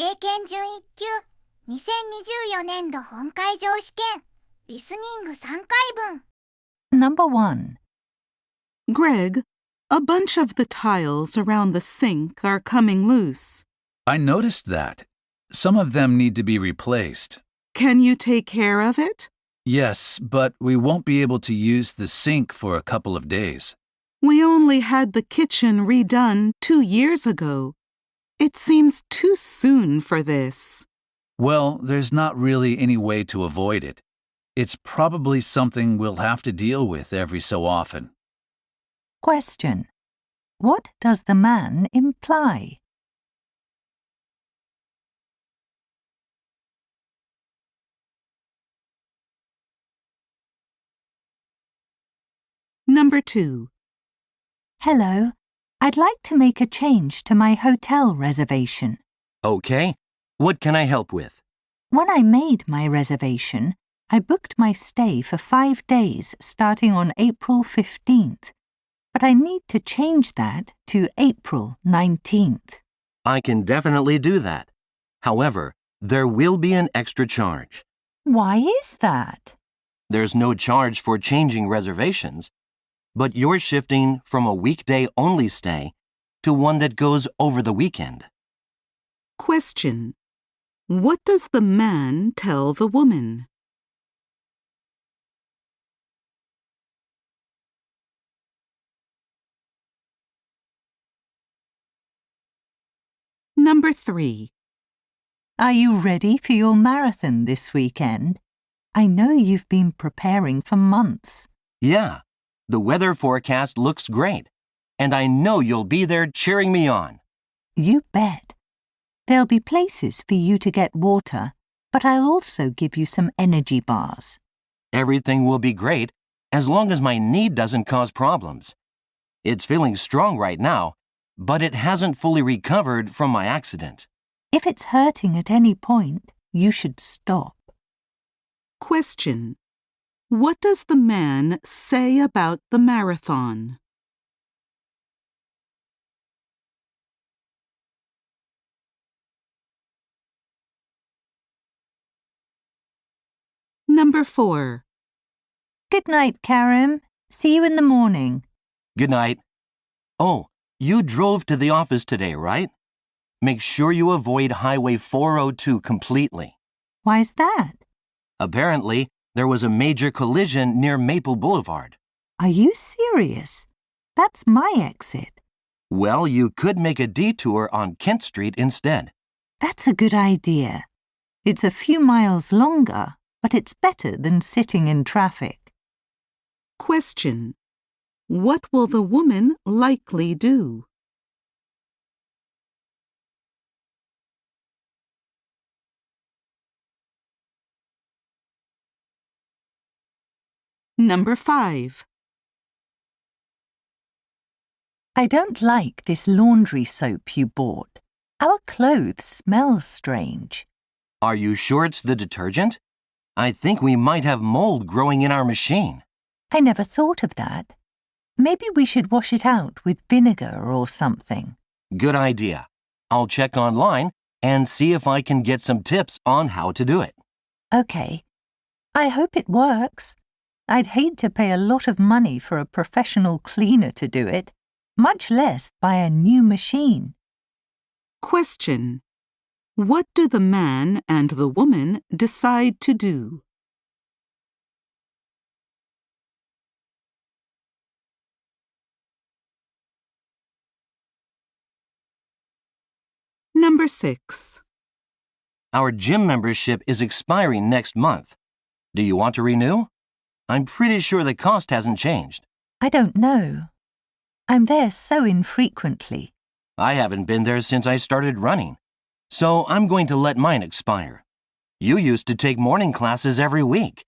英検準1級2024年度本会場試験リスニング3回分 Number 1. Greg, a bunch of the tiles around the sink are coming loose. I noticed that. Some of them need to be replaced. Can you take care of it? Yes, but we won't be able to use the sink for a couple of days. We only had the kitchen redone 2 years ago. It seems too soon for this. Well, there's not really any way to avoid it. It's probably something we'll have to deal with every so often. Question. What does the man imply? Number 2. Hello. I'd like to make a change to my hotel reservation. Okay. What can I help with? When I made my reservation, I booked my stay for 5 days starting on April 15th. But I need to change that to April 19th. I can definitely do that. However, there will be an extra charge. Why is that? There's no charge for changing reservations, but you're shifting from a weekday-only stay to one that goes over the weekend. Question. What does the man tell the woman? Number 3. Are you ready for your marathon this weekend? I know you've been preparing for months. Yeah, the weather forecast looks great, and I know you'll be there cheering me on. You bet. There'll be places for you to get water, but I'll also give you some energy bars. Everything will be great as long as my knee doesn't cause problems. It's feeling strong right now, but it hasn't fully recovered from my accident. If it's hurting at any point, you should stop. Question. What does the man say about the marathon? Number 4. Good night, Karen. See you in the morning. Good night. Oh, you drove to the office today, right? Make sure you avoid Highway 402 completely. Why's that? Apparently, there was a major collision near Maple Boulevard. Are you serious? That's my exit. Well, you could make a detour on Kent Street instead. That's a good idea. It's a few miles longer, but it's better than sitting in traffic. Question. What will the woman likely do? Number 5. I don't like this laundry soap you bought. Our clothes smell strange. Are you sure it's the detergent? I think we might have mold growing in our machine. I never thought of that. Maybe we should wash it out with vinegar or something. Good idea. I'll check online and see if I can get some tips on how to do it. Okay. I hope it works. I'd hate to pay a lot of money for a professional cleaner to do it, much less buy a new machine. Question. What do the man and the woman decide to do? Number 6. Our gym membership is expiring next month. Do you want to renew? I'm pretty sure the cost hasn't changed. I don't know. I'm there so infrequently. I haven't been there since I started running, so I'm going to let mine expire. You used to take morning classes every week.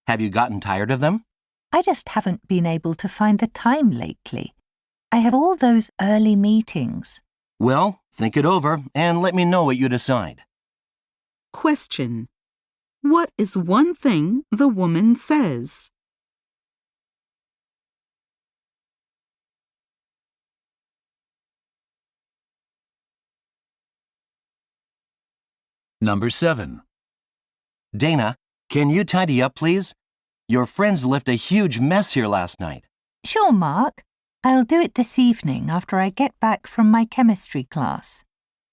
Have you gotten tired of them? I just haven't been able to find the time lately. I have all those early meetings. Well, think it over and let me know what you decide. Question. What is one thing the woman says? Number 7. Dana, can you tidy up, please? Your friends left a huge mess here last night. Sure, Mark. I'll do it this evening after I get back from my chemistry class.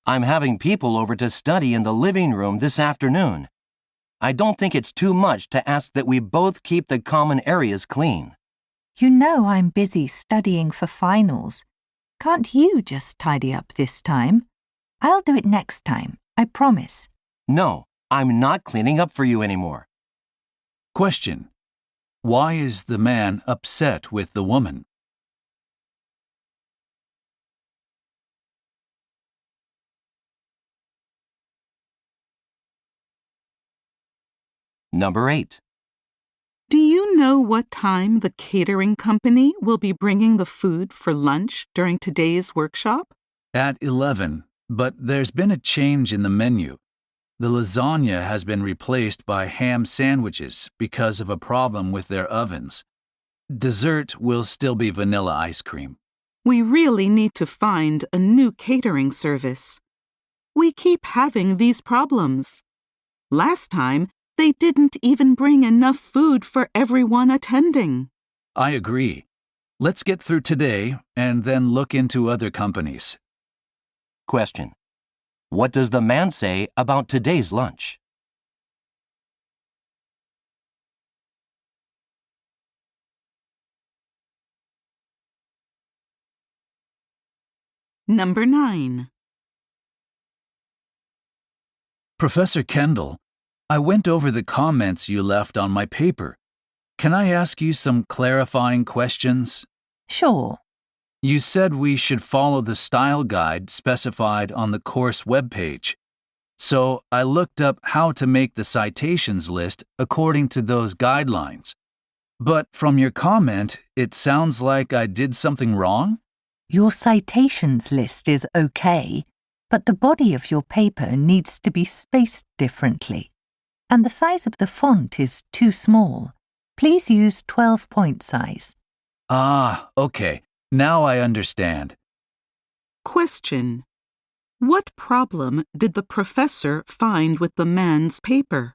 I'm having people over to study in the living room this afternoon. I don't think it's too much to ask that we both keep the common areas clean. You know I'm busy studying for finals. Can't you just tidy up this time? I'll do it next time, I promise. No, I'm not cleaning up for you anymore. Question. Why is the man upset with the woman? Number 8. Do you know what time the catering company will be bringing the food for lunch during today's workshop? At 11, but there's been a change in the menu. The lasagna has been replaced by ham sandwiches because of a problem with their ovens. Dessert will still be vanilla ice cream. We really need to find a new catering service. We keep having these problems. Last time, they didn't even bring enough food for everyone attending. I agree. Let's get through today and then look into other companies. Question. What does the man say about today's lunch? Number 9. Professor Kendall, I went over the comments you left on my paper. Can I ask you some clarifying questions? Sure. You said we should follow the style guide specified on the course webpage. So I looked up how to make the citations list according to those guidelines. But from your comment, it sounds like I did something wrong? Your citations list is okay, but the body of your paper needs to be spaced differently. And the size of the font is too small. Please use 12-point size. Ah, okay. Now I understand. Question. What problem did the professor find with the man's paper?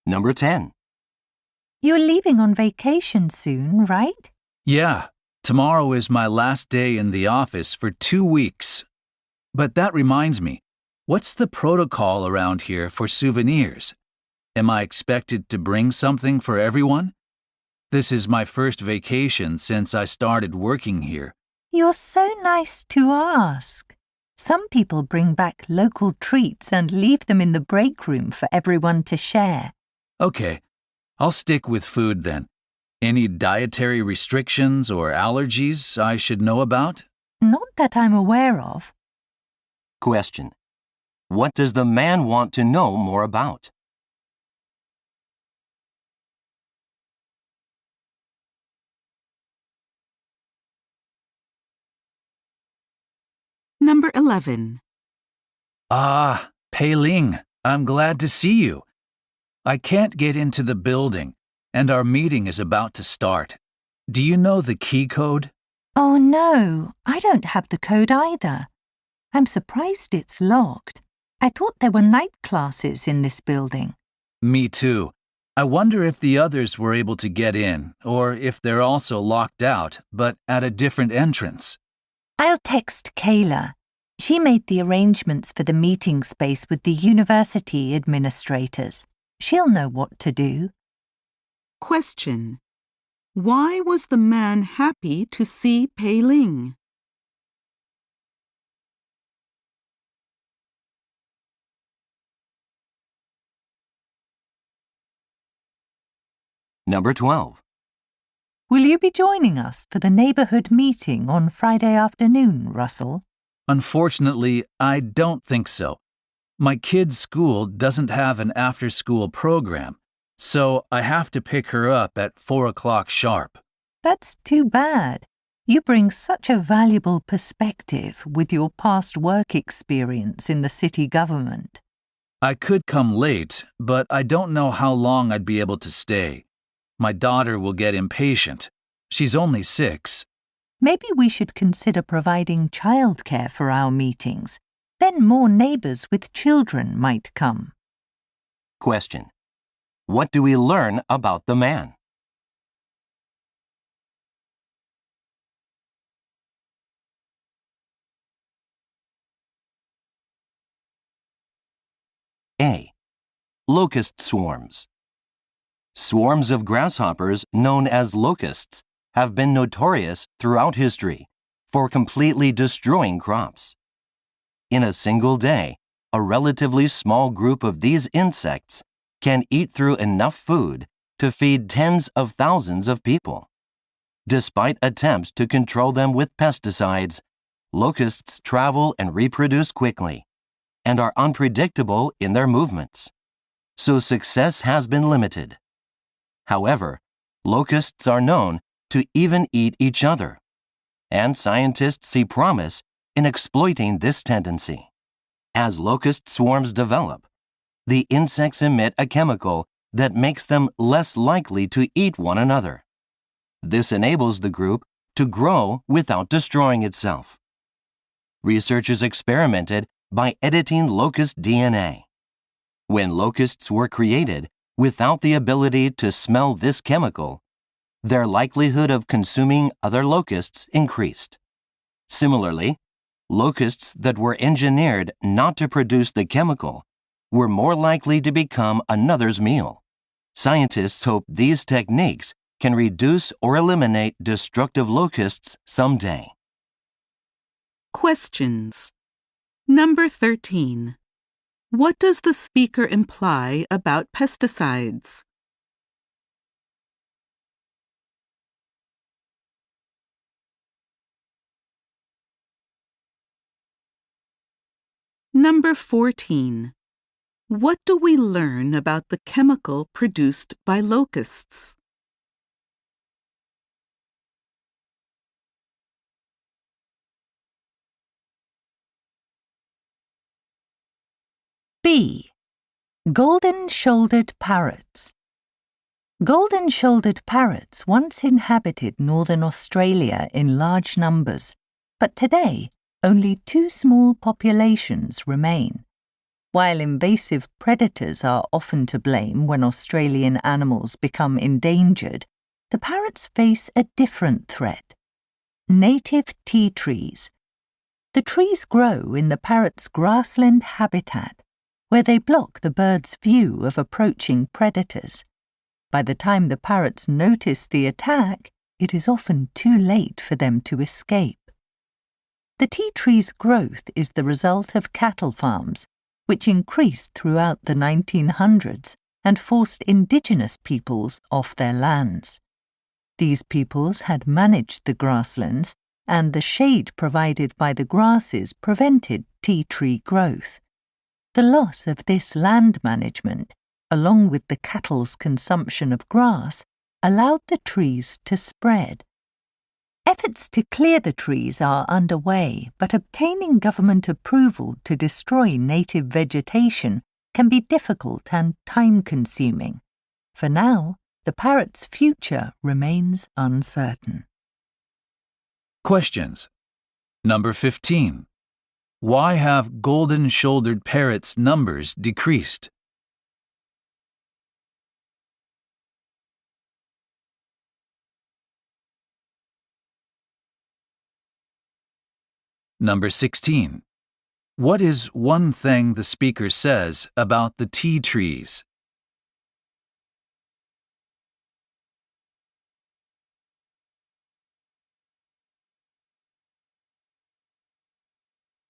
Number 10. You're leaving on vacation soon, right? Yeah, tomorrow is my last day in the office for 2 weeks. But that reminds me, what's the protocol around here for souvenirs? Am I expected to bring something for everyone? This is my first vacation since I started working here. You're so nice to ask. Some people bring back local treats and leave them in the break room for everyone to share. Okay, I'll stick with food then. Any dietary restrictions or allergies I should know about? Not that I'm aware of. Question. What does the man want to know more about? Number 11. Ah, Pei Ling, I'm glad to see you. I can't get into the building, and our meeting is about to start. Do you know the key code? Oh no, I don't have the code either. I'm surprised it's locked. I thought there were night classes in this building. Me too. I wonder if the others were able to get in, or if they're also locked out, but at a different entrance. I'll text Kayla. She made the arrangements for the meeting space with the university administrators. She'll know what to do. Question. Why was the man happy to see Pei Ling? Number 12. Will you be joining us for the neighborhood meeting on Friday afternoon, Russell? Unfortunately, I don't think so. My kid's school doesn't have an after-school program, so I have to pick her up at 4 o'clock sharp. That's too bad. You bring such a valuable perspective with your past work experience in the city government. I could come late, but I don't know how long I'd be able to stay. My daughter will get impatient. She's only 6. Maybe we should consider providing childcare for our meetings. Then more neighbors with children might come. Question. What do we learn about the man? A. Locust swarms. Swarms of grasshoppers, known as locusts, have been notorious throughout history for completely destroying crops. In a single day, a relatively small group of these insects can eat through enough food to feed tens of thousands of people. Despite attempts to control them with pesticides, locusts travel and reproduce quickly and are unpredictable in their movements, so success has been limited. However, locusts are known to even eat each other, and scientists see promise in exploiting this tendency. As locust swarms develop, the insects emit a chemical that makes them less likely to eat one another. This enables the group to grow without destroying itself. Researchers experimented by editing locust DNA. When locusts were created without the ability to smell this chemical, their likelihood of consuming other locusts increased. Similarly, locusts that were engineered not to produce the chemical were more likely to become another's meal. Scientists hope these techniques can reduce or eliminate destructive locusts someday. Questions. Number 13. What does the speaker imply about pesticides? Number 14. What do we learn about the chemical produced by locusts? B. Golden-shouldered parrots. Golden-shouldered parrots once inhabited northern Australia in large numbers, but today only 2 small populations remain. While invasive predators are often to blame when Australian animals become endangered, the parrots face a different threat. Native tea trees. The trees grow in the parrot's grassland habitat, where they block the bird's view of approaching predators. By the time the parrots notice the attack, it is often too late for them to escape. The tea tree's growth is the result of cattle farms, which increased throughout the 1900s and forced indigenous peoples off their lands. These peoples had managed the grasslands, and the shade provided by the grasses prevented tea tree growth. The loss of this land management, along with the cattle's consumption of grass, allowed the trees to spread. Efforts to clear the trees are underway, but obtaining government approval to destroy native vegetation can be difficult and time-consuming. For now, the parrot's future remains uncertain. Questions. Number 15. Why have golden-shouldered parrots' numbers decreased? Number 16. What is one thing the speaker says about the tea trees?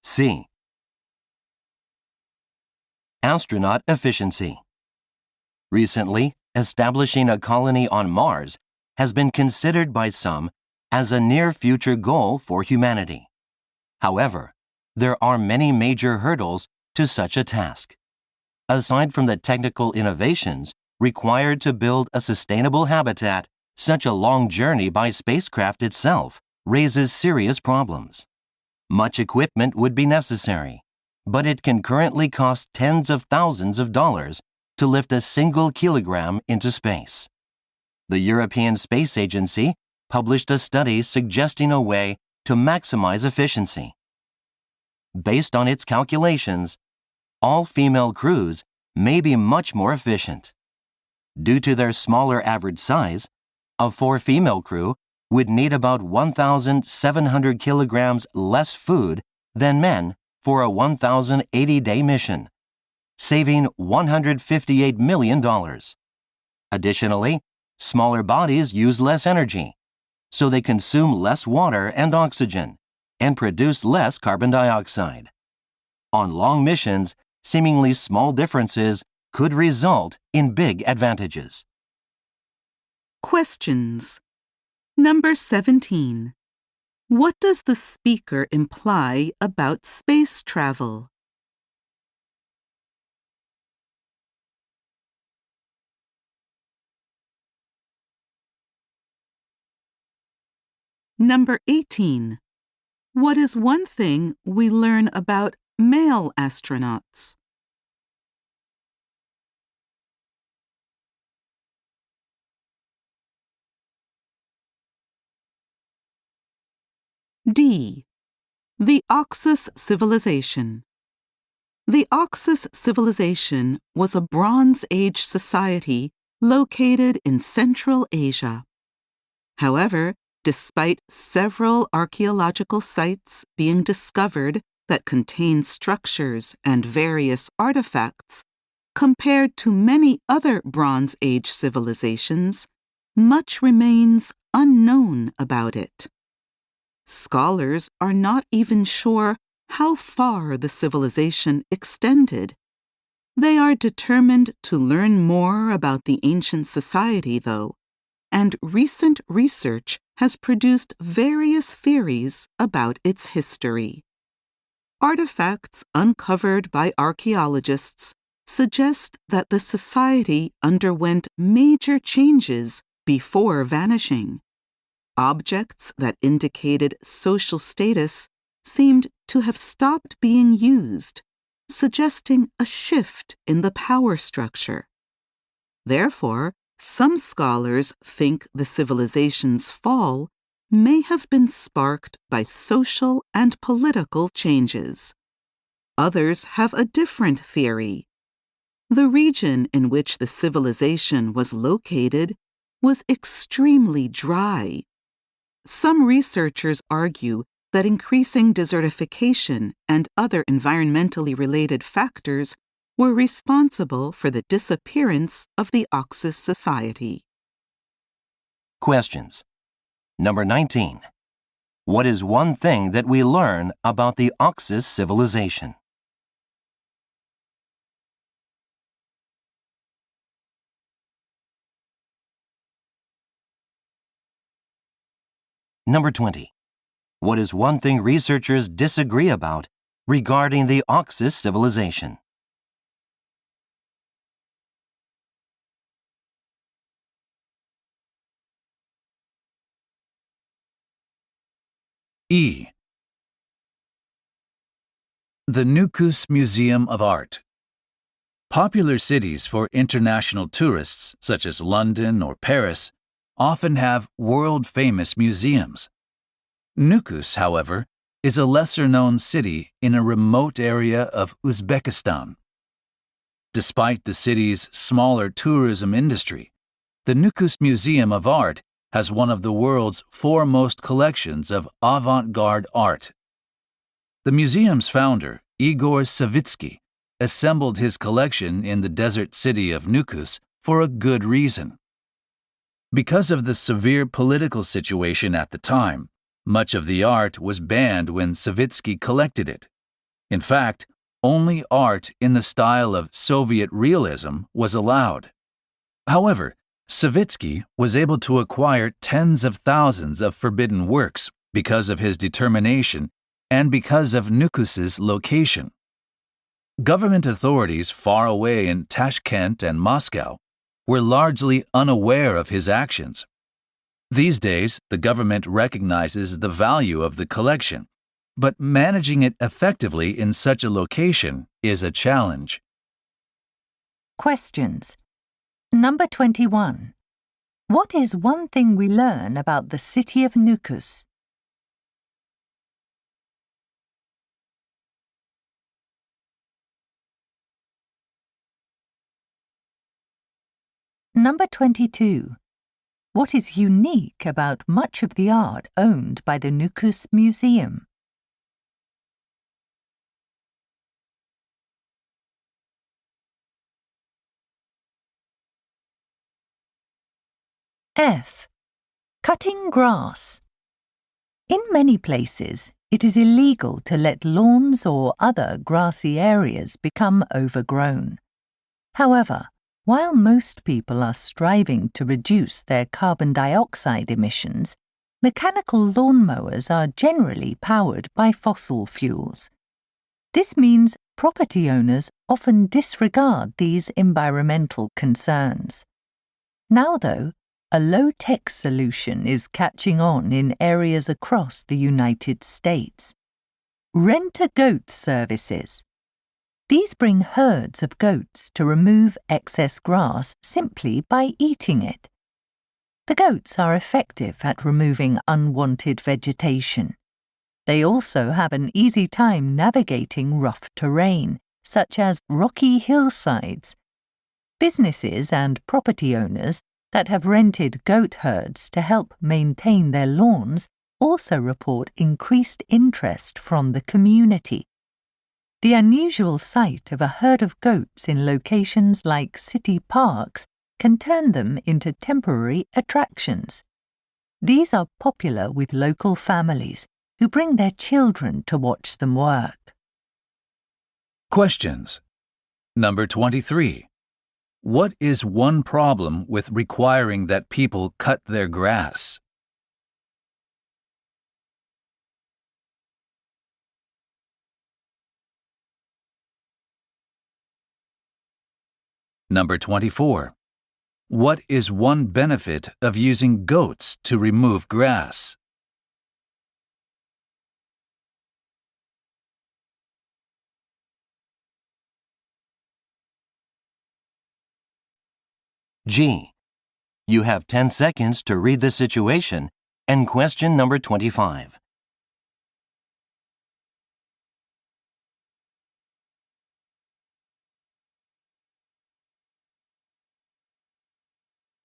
C. Astronaut efficiency. Recently, establishing a colony on Mars has been considered by some as a near-future goal for humanity. However, there are many major hurdles to such a task. Aside from the technical innovations required to build a sustainable habitat, such a long journey by spacecraft itself raises serious problems. Much equipment would be necessary, but it can currently cost tens of thousands of dollars to lift a single kilogram into space. The European Space Agency published a study suggesting a way to maximize efficiency. Based on its calculations, all female crews may be much more efficient. Due to their smaller average size, a 4-female crew would need about 1,700 kilograms less food than men for a 1,080-day mission, saving $158 million. Additionally, smaller bodies use less energy, so they consume less water and oxygen and produce less carbon dioxide. On long missions, seemingly small differences could result in big advantages. Questions. Number 17. What does the speaker imply about space travel? Number 18. What is one thing we learn about male astronauts? D. The Oxus Civilization. The Oxus Civilization was a Bronze Age society located in Central Asia. However, despite several archaeological sites being discovered that contain structures and various artifacts, compared to many other Bronze Age civilizations, much remains unknown about it. Scholars are not even sure how far the civilization extended. They are determined to learn more about the ancient society, though, and recent research has produced various theories about its history. Artifacts uncovered by archaeologists suggest that the society underwent major changes before vanishing. Objects that indicated social status seemed to have stopped being used, suggesting a shift in the power structure. Therefore, some scholars think the civilization's fall may have been sparked by social and political changes. Others have a different theory. The region in which the civilization was located was extremely dry. Some researchers argue that increasing desertification and other environmentally related factors were responsible for the disappearance of the Oxus society. Questions. Number 19. What is one thing that we learn about the Oxus civilization? Number 20. What is one thing researchers disagree about regarding the Oxus civilization? E. The Nukus Museum of Art. Popular cities for international tourists, such as London or Paris, often have world-famous museums. Nukus, however, is a lesser-known city in a remote area of Uzbekistan. Despite the city's smaller tourism industry, the Nukus Museum of Art has one of the world's foremost collections of avant-garde art. The museum's founder, Igor Savitsky, assembled his collection in the desert city of Nukus for a good reason. Because of the severe political situation at the time, much of the art was banned when Savitsky collected it. In fact, only art in the style of Soviet realism was allowed. However, Savitsky was able to acquire tens of thousands of forbidden works because of his determination and because of Nukus's location. Government authorities far away in Tashkent and Moscow were largely unaware of his actions. These days, the government recognizes the value of the collection, but managing it effectively in such a location is a challenge. Questions. Number 21. What is one thing we learn about the city of Nukus? Number 22. What is unique about much of the art owned by the Nukus Museum? F. Cutting grass. In many places, it is illegal to let lawns or other grassy areas become overgrown. However, while most people are striving to reduce their carbon dioxide emissions, mechanical lawnmowers are generally powered by fossil fuels. This means property owners often disregard these environmental concerns. Now, though, a low-tech solution is catching on in areas across the United States. Rent-a-goat services. These bring herds of goats to remove excess grass simply by eating it. The goats are effective at removing unwanted vegetation. They also have an easy time navigating rough terrain, such as rocky hillsides. Businesses and property owners that have rented goat herds to help maintain their lawns also report increased interest from the community. The unusual sight of a herd of goats in locations like city parks can turn them into temporary attractions. These are popular with local families who bring their children to watch them work. Questions. Number 23. What is one problem with requiring that people cut their grass? Number 24. What is one benefit of using goats to remove grass? G. You have 10 seconds to read the situation and question number 25.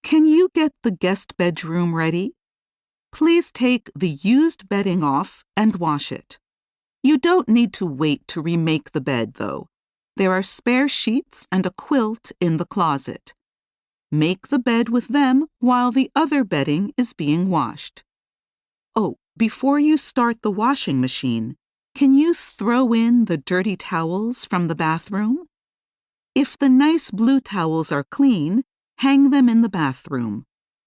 Can you get the guest bedroom ready? Please take the used bedding off and wash it. You don't need to wait to remake the bed, though. There are spare sheets and a quilt in the closet. Make the bed with them while the other bedding is being washed. Oh, before you start the washing machine, can you throw in the dirty towels from the bathroom? If the nice blue towels are clean, hang them in the bathroom.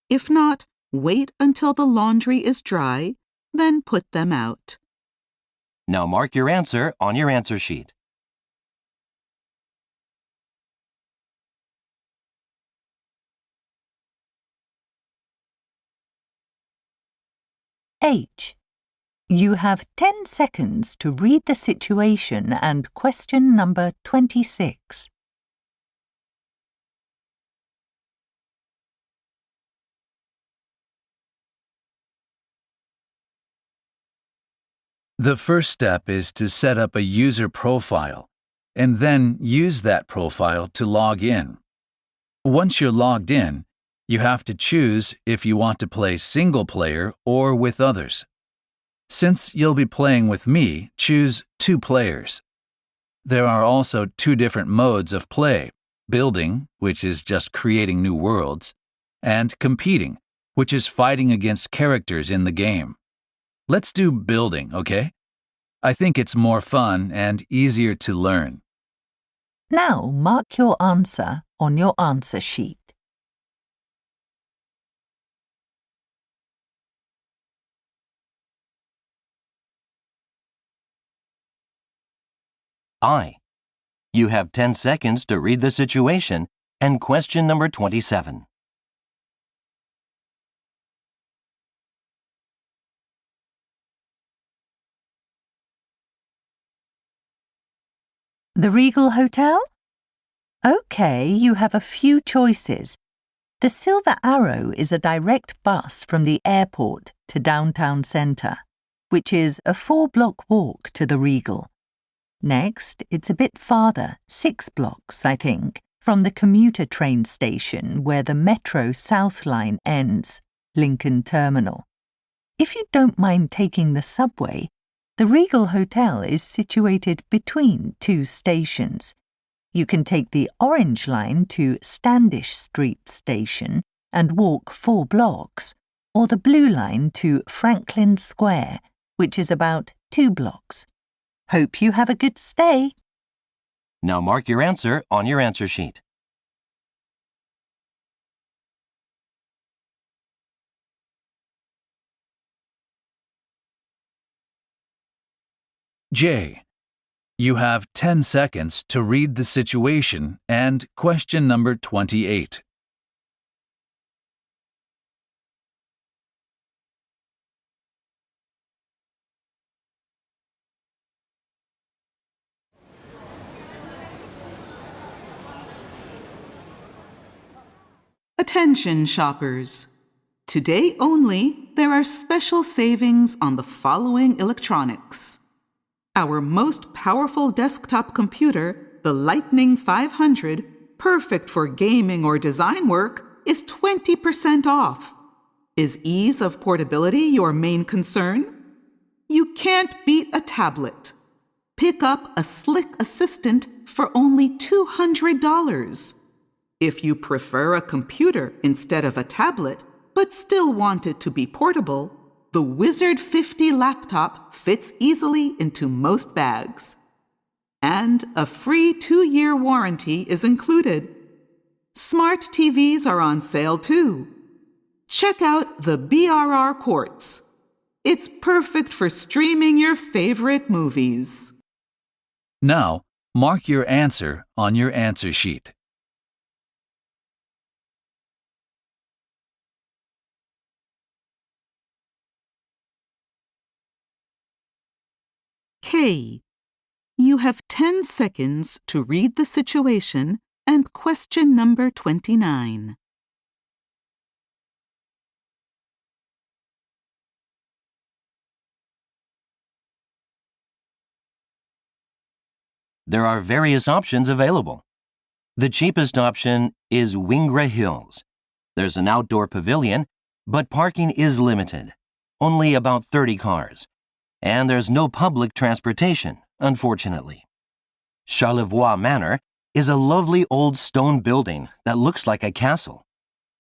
If not, wait until the laundry is dry, then put them out. Now mark your answer on your answer sheet. H. You have 10 seconds to read the situation and question number 26. The first step is to set up a user profile, and then use that profile to log in. Once you're logged in, you have to choose if you want to play single player or with others. Since you'll be playing with me, choose 2 players. There are also 2 different modes of play: building, which is just creating new worlds, and competing, which is fighting against characters in the game. Let's do building, okay? I think it's more fun and easier to learn. Now mark your answer on your answer sheet. I. You have 10 seconds to read the situation and question number 27. The Regal Hotel? Okay, you have a few choices. The Silver Arrow is a direct bus from the airport to downtown centre, which is a 4-block walk to the Regal. Next, it's a bit farther, 6 blocks, I think, from the commuter train station where the Metro South Line ends, Lincoln Terminal. If you don't mind taking the subway, the Regal Hotel is situated between 2 stations. You can take the Orange Line to Standish Street Station and walk 4 blocks, or the Blue Line to Franklin Square, which is about 2 blocks. Hope you have a good stay. Now mark your answer on your answer sheet. J. You have 10 seconds to read the situation and question number 28. Attention shoppers! Today only, there are special savings on the following electronics. Our most powerful desktop computer, the Lightning 500, perfect for gaming or design work, is 20% off. Is ease of portability your main concern? You can't beat a tablet. Pick up a Slick Assistant for only $200. If you prefer a computer instead of a tablet, but still want it to be portable, the Wizard 50 laptop fits easily into most bags. And a free 2-year warranty is included. Smart TVs are on sale too. Check out the BRR Quartz. It's perfect for streaming your favorite movies. Now, mark your answer on your answer sheet. K. You have 10 seconds to read the situation and question number 29. There are various options available. The cheapest option is Wingra Hills. There's an outdoor pavilion, but parking is limited, only about 30 cars. And there's no public transportation, unfortunately. Charlevoix Manor is a lovely old stone building that looks like a castle.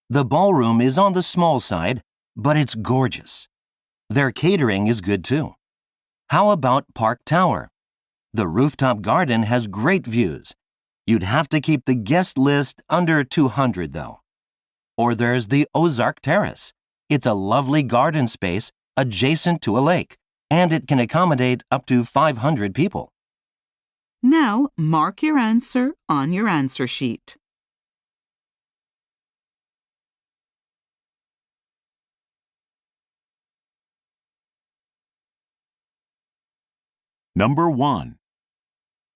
The ballroom is on the small side, but it's gorgeous. Their catering is good too. How about Park Tower? The rooftop garden has great views. You'd have to keep the guest list under 200 though. Or there's the Ozark Terrace. It's a lovely garden space adjacent to a lake, and it can accommodate up to 500 people. Now, mark your answer on your answer sheet. Number 1.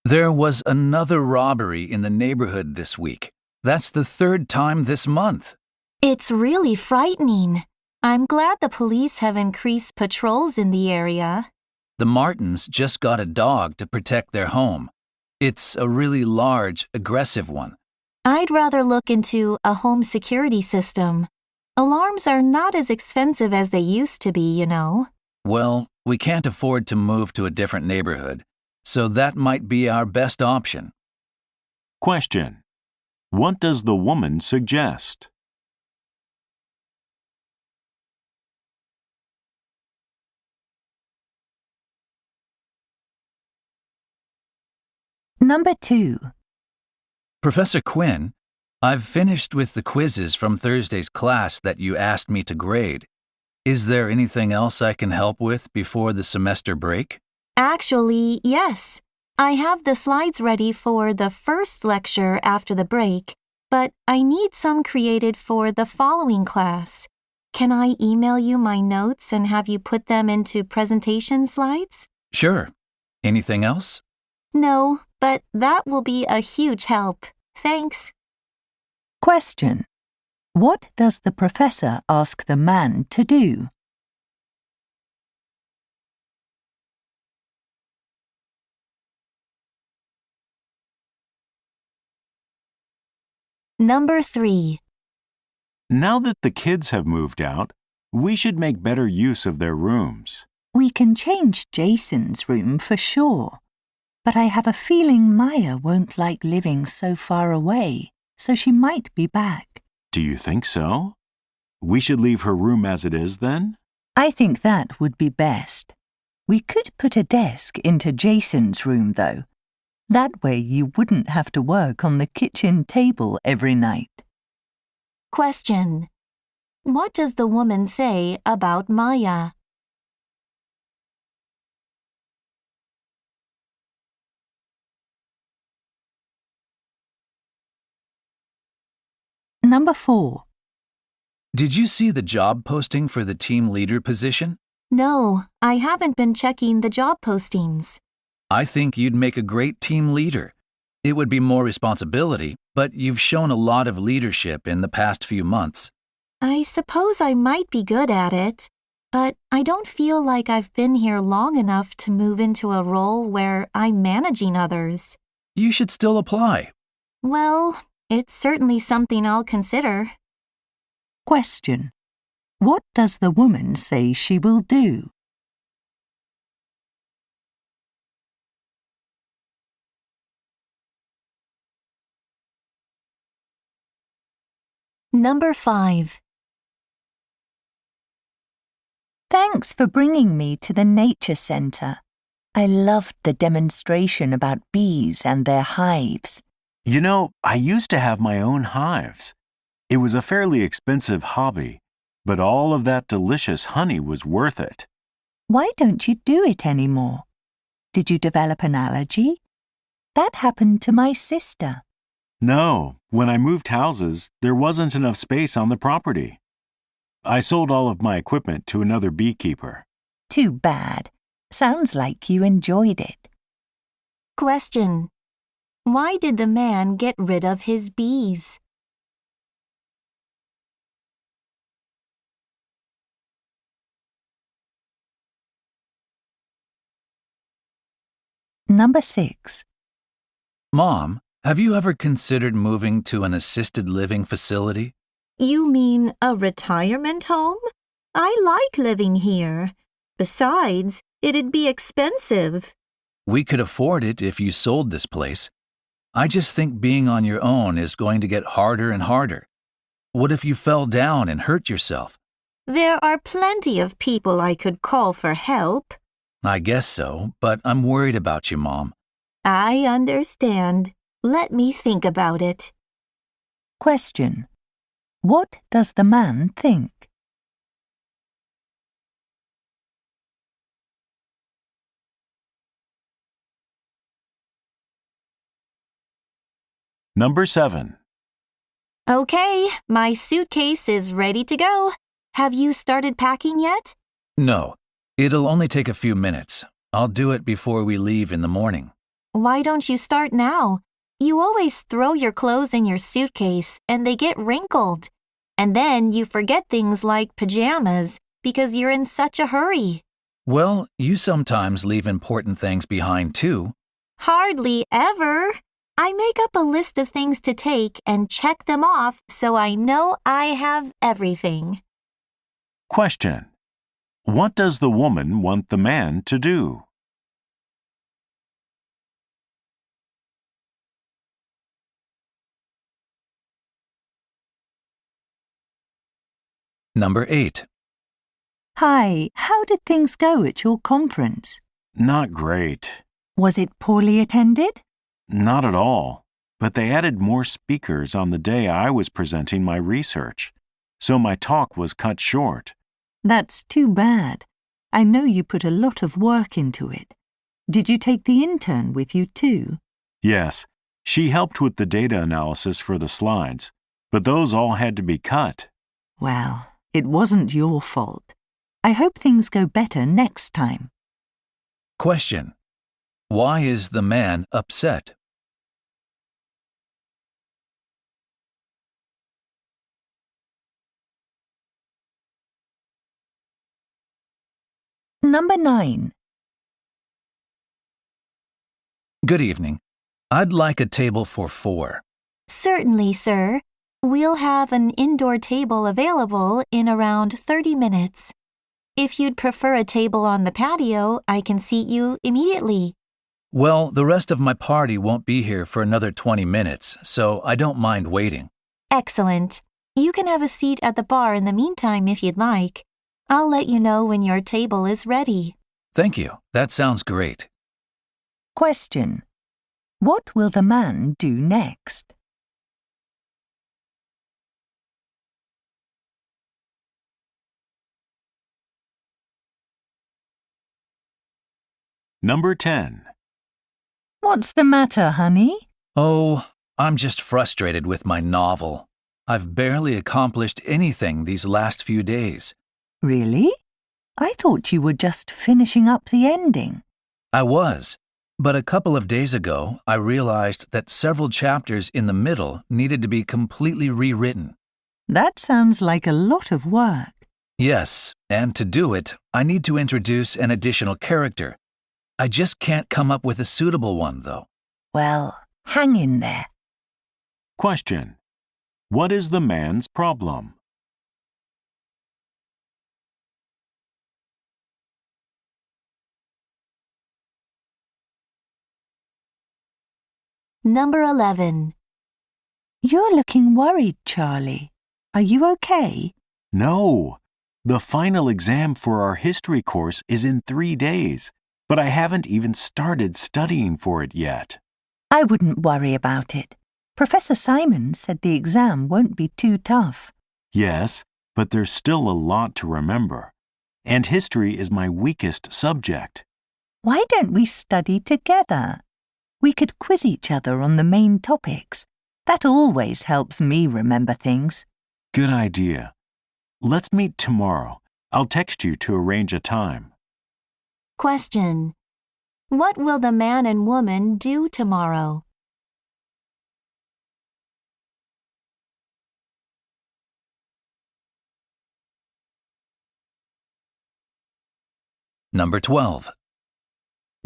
There was another robbery in the neighborhood this week. That's the 3rd time this month. It's really frightening. I'm glad the police have increased patrols in the area. The Martins just got a dog to protect their home. It's a really large, aggressive one. I'd rather look into a home security system. Alarms are not as expensive as they used to be, you know. Well, we can't afford to move to a different neighborhood, so that might be our best option. Question. What does the woman suggest? Number 2. Professor Quinn, I've finished with the quizzes from Thursday's class that you asked me to grade. Is there anything else I can help with before the semester break? Actually, yes. I have the slides ready for the first lecture after the break, but I need some created for the following class. Can I email you my notes and have you put them into presentation slides? Sure. Anything else? No, but that will be a huge help. Thanks. Question. What does the professor ask the man to do? Number 3. Now that the kids have moved out, we should make better use of their rooms. We can change Jason's room for sure. But I have a feeling Maya won't like living so far away, so she might be back. Do you think so? We should leave her room as it is then? I think that would be best. We could put a desk into Jason's room, though. That way you wouldn't have to work on the kitchen table every night. Question. What does the woman say about Maya? Number 4. Did you see the job posting for the team leader position? No, I haven't been checking the job postings. I think you'd make a great team leader. It would be more responsibility, but you've shown a lot of leadership in the past few months. I suppose I might be good at it, but I don't feel like I've been here long enough to move into a role where I'm managing others. You should still apply. Well, it's certainly something I'll consider. Question. What does the woman say she will do? Number 5. Thanks for bringing me to the nature center. I loved the demonstration about bees and their hives. You know, I used to have my own hives. It was a fairly expensive hobby, but all of that delicious honey was worth it. Why don't you do it anymore? Did you develop an allergy? That happened to my sister. No, when I moved houses, there wasn't enough space on the property. I sold all of my equipment to another beekeeper. Too bad. Sounds like you enjoyed it. Question. Why did the man get rid of his bees? Number 6. Mom, have you ever considered moving to an assisted living facility? You mean a retirement home? I like living here. Besides, it'd be expensive. We could afford it if you sold this place. I just think being on your own is going to get harder and harder. What if you fell down and hurt yourself? There are plenty of people I could call for help. I guess so, but I'm worried about you, Mom. I understand. Let me think about it. Question. What does the man think? Number 7. Okay, my suitcase is ready to go. Have you started packing yet? No, it'll only take a few minutes. I'll do it before we leave in the morning. Why don't you start now? You always throw your clothes in your suitcase and they get wrinkled. And then you forget things like pajamas because you're in such a hurry. Well, you sometimes leave important things behind too. Hardly ever. I make up a list of things to take and check them off so I know I have everything. Question. What does the woman want the man to do? Number 8. Hi, how did things go at your conference? Not great. Was it poorly attended? Not at all. But they added more speakers on the day I was presenting my research. So my talk was cut short. That's too bad. I know you put a lot of work into it. Did you take the intern with you too? Yes, she helped with the data analysis for the slides, but those all had to be cut. Well, it wasn't your fault. I hope things go better next time. Question. Why is the man upset? Number 9. Good evening. I'd like a table for 4. Certainly, sir. We'll have an indoor table available in around 30 minutes. If you'd prefer a table on the patio, I can seat you immediately. Well, the rest of my party won't be here for another 20 minutes, so I don't mind waiting. Excellent. You can have a seat at the bar in the meantime if you'd like. I'll let you know when your table is ready. Thank you. That sounds great. Question. What will the man do next? Number 10. What's the matter, honey? Oh, I'm just frustrated with my novel. I've barely accomplished anything these last few days. Really? I thought you were just finishing up the ending. I was, but a couple of days ago, I realized that several chapters in the middle needed to be completely rewritten. That sounds like a lot of work. Yes, and to do it, I need to introduce an additional character. I just can't come up with a suitable one, though. Well, hang in there. Question. What is the man's problem? Number 11. You're looking worried, Charlie. Are you okay? No. The final exam for our history course is in 3 days, but I haven't even started studying for it yet. I wouldn't worry about it. Professor Simon said the exam won't be too tough. Yes, but there's still a lot to remember. And history is my weakest subject. Why don't we study together? We could quiz each other on the main topics. That always helps me remember things. Good idea. Let's meet tomorrow. I'll text you to arrange a time. Question. What will the man and woman do tomorrow? Number 12.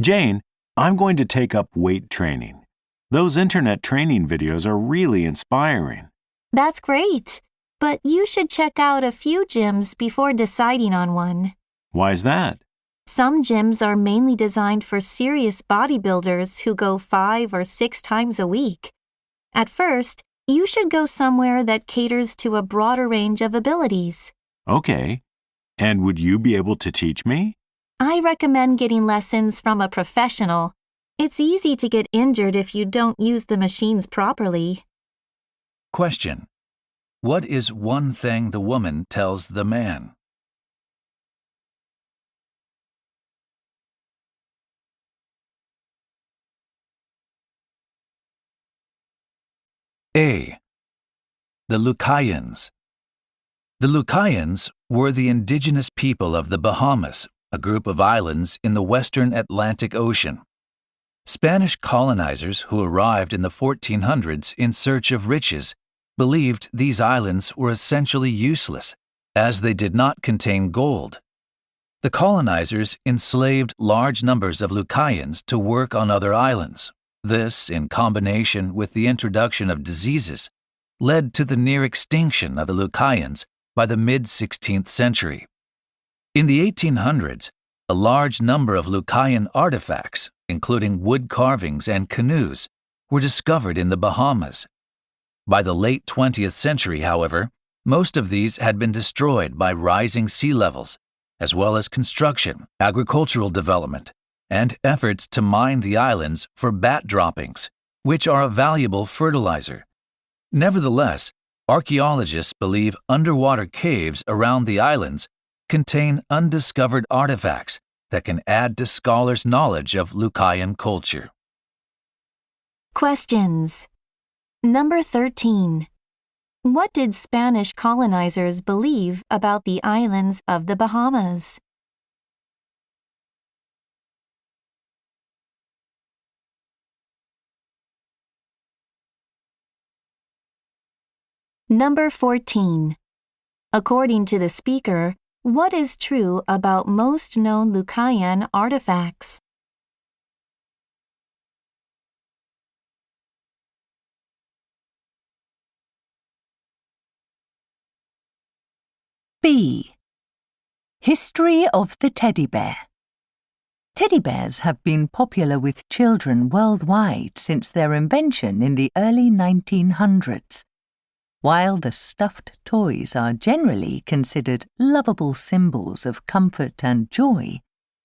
Jane, I'm going to take up weight training. Those internet training videos are really inspiring. That's great, but you should check out a few gyms before deciding on one. Why's that? Some gyms are mainly designed for serious bodybuilders who go 5 or 6 times a week. At first, you should go somewhere that caters to a broader range of abilities. Okay. And would you be able to teach me? I recommend getting lessons from a professional. It's easy to get injured if you don't use the machines properly. Question. What is one thing the woman tells the man? A. The Lucayans. The Lucayans were the indigenous people of the Bahamas, a group of islands in the western Atlantic Ocean. Spanish colonizers who arrived in the 1400s in search of riches believed these islands were essentially useless, as they did not contain gold. The colonizers enslaved large numbers of Lucayans to work on other islands. This, in combination with the introduction of diseases, led to the near extinction of the Lucayans by the mid-16th century. In the 1800s, a large number of Lucayan artifacts, including wood carvings and canoes, were discovered in the Bahamas. By the late 20th century, however, most of these had been destroyed by rising sea levels, as well as construction, agricultural development, and efforts to mine the islands for bat droppings, which are a valuable fertilizer. Nevertheless, archaeologists believe underwater caves around the islands contain undiscovered artifacts that can add to scholars' knowledge of Lucayan culture. Questions. Number 13. What did Spanish colonizers believe about the islands of the Bahamas? Number 14. According to the speaker, What is true about most known Lucayan artifacts? B. History of the teddy bear. Teddy bears have been popular with children worldwide since their invention in the early 1900s. While the stuffed toys are generally considered lovable symbols of comfort and joy,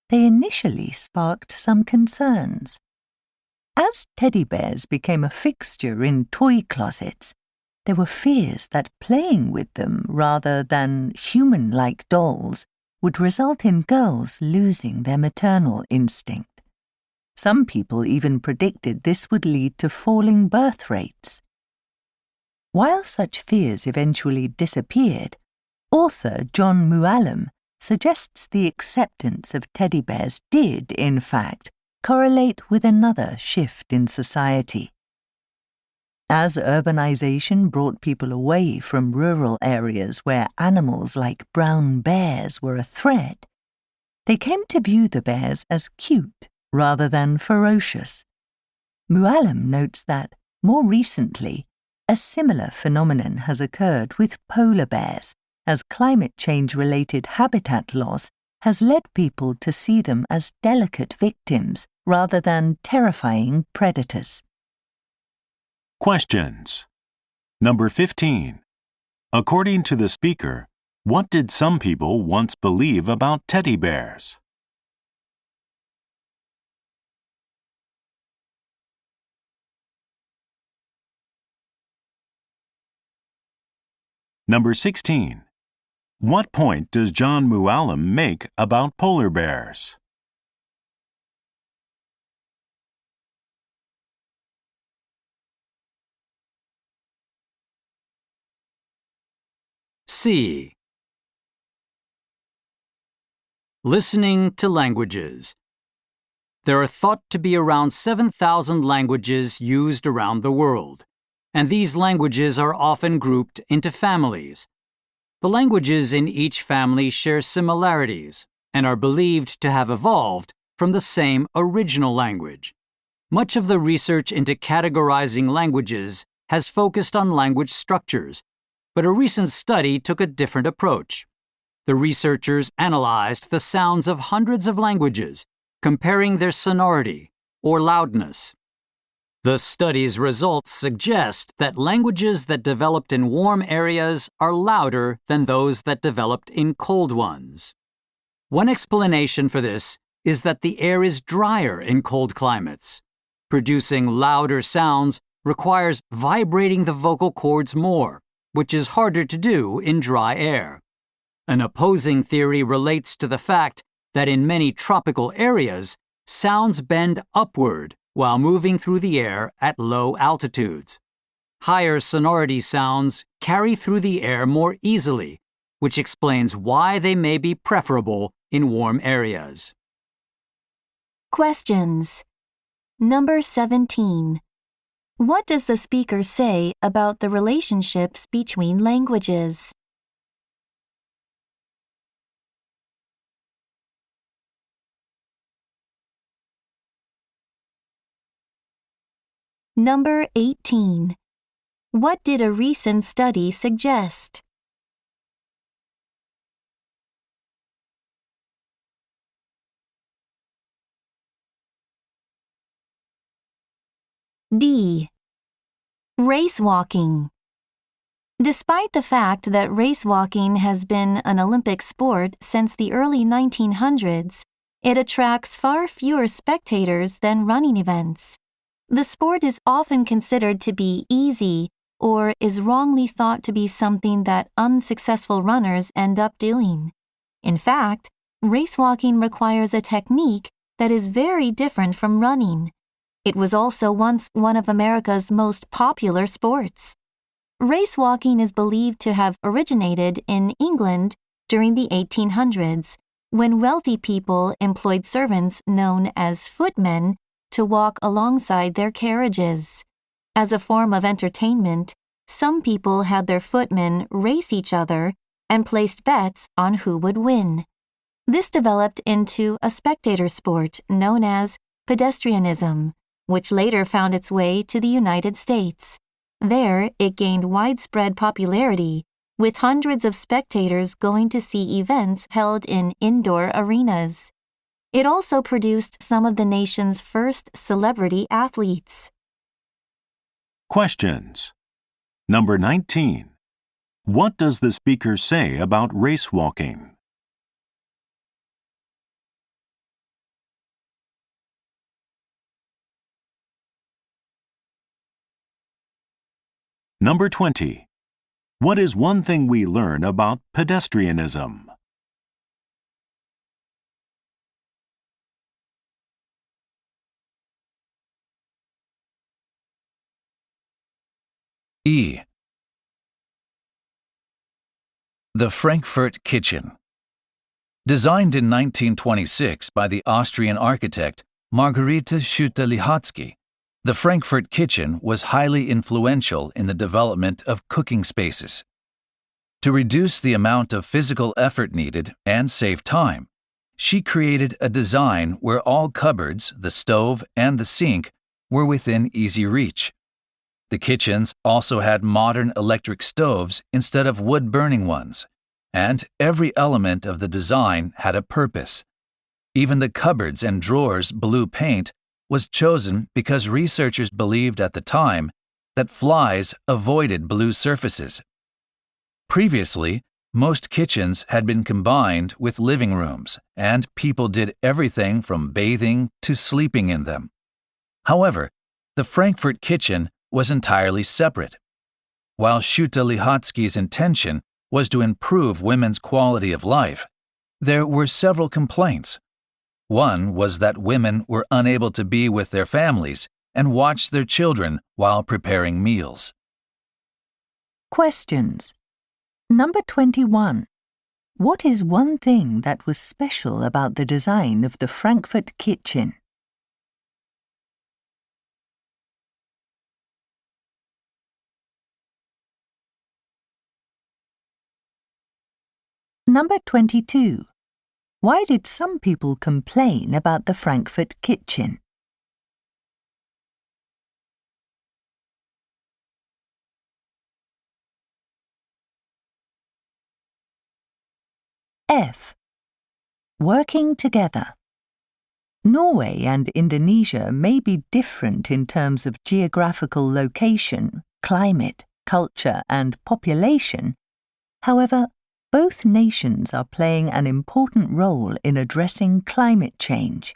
they initially sparked some concerns. As teddy bears became a fixture in toy closets, there were fears that playing with them rather than human-like dolls would result in girls losing their maternal instinct. Some people even predicted this would lead to falling birth rates. While such fears eventually disappeared, author John Muallim suggests the acceptance of teddy bears did, in fact, correlate with another shift in society. As urbanization brought people away from rural areas where animals like brown bears were a threat, they came to view the bears as cute rather than ferocious. Muallim notes that, more recently, a similar phenomenon has occurred with polar bears, as climate change-related habitat loss has led people to see them as delicate victims rather than terrifying predators. Questions. Number 15. According to the speaker, what did some people once believe about teddy bears? Number 16. What point does John Muallim make about polar bears? C. Listening to languages. There are thought to be around 7,000 languages used around the world, and these languages are often grouped into families. The languages in each family share similarities and are believed to have evolved from the same original language. Much of the research into categorizing languages has focused on language structures, but a recent study took a different approach. The researchers analyzed the sounds of hundreds of languages, comparing their sonority, or loudness. The study's results suggest that languages that developed in warm areas are louder than those that developed in cold ones. One explanation for this is that the air is drier in cold climates. Producing louder sounds requires vibrating the vocal cords more, which is harder to do in dry air. An opposing theory relates to the fact that in many tropical areas, sounds bend upward while moving through the air at low altitudes. Higher sonority sounds carry through the air more easily, which explains why they may be preferable in warm areas. Questions. Number 17. What does the speaker say about the relationships between languages? Number 18. What did a recent study suggest? D. Race walking. Despite the fact that race walking has been an Olympic sport since the early 1900s, it attracts far fewer spectators than running events. The sport is often considered to be easy or is wrongly thought to be something that unsuccessful runners end up doing. In fact, race walking requires a technique that is very different from running. It was also once one of America's most popular sports. Race walking is believed to have originated in England during the 1800s, when wealthy people employed servants known as footmen to walk alongside their carriages. As a form of entertainment, some people had their footmen race each other and placed bets on who would win. This developed into a spectator sport known as pedestrianism, which later found its way to the United States. There, it gained widespread popularity, with hundreds of spectators going to see events held in indoor arenas. It also produced some of the nation's first celebrity athletes. Questions. Number 19. What does the speaker say about race walking? Number 20. What is one thing we learn about pedestrianism? E. The Frankfurt Kitchen. Designed in 1926 by the Austrian architect Margarete Schütte-Lihotzky, the Frankfurt Kitchen was highly influential in the development of cooking spaces. To reduce the amount of physical effort needed and save time, she created a design where all cupboards, the stove, and the sink were within easy reach. The kitchens also had modern electric stoves instead of wood-burning ones, and every element of the design had a purpose. Even the cupboards and drawers' blue paint was chosen because researchers believed at the time that flies avoided blue surfaces. Previously, most kitchens had been combined with living rooms, and people did everything from bathing to sleeping in them. However, the Frankfurt Kitchen was entirely separate. While Schütte-Lihotzky's intention was to improve women's quality of life, there were several complaints. One was that women were unable to be with their families and watch their children while preparing meals. Questions. Number 21. What is one thing that was special about the design of the Frankfurt Kitchen? Number 22. Why did some people complain about the Frankfurt Kitchen? F. Working together. Norway and Indonesia may be different in terms of geographical location, climate, culture, and population. However, both nations are playing an important role in addressing climate change.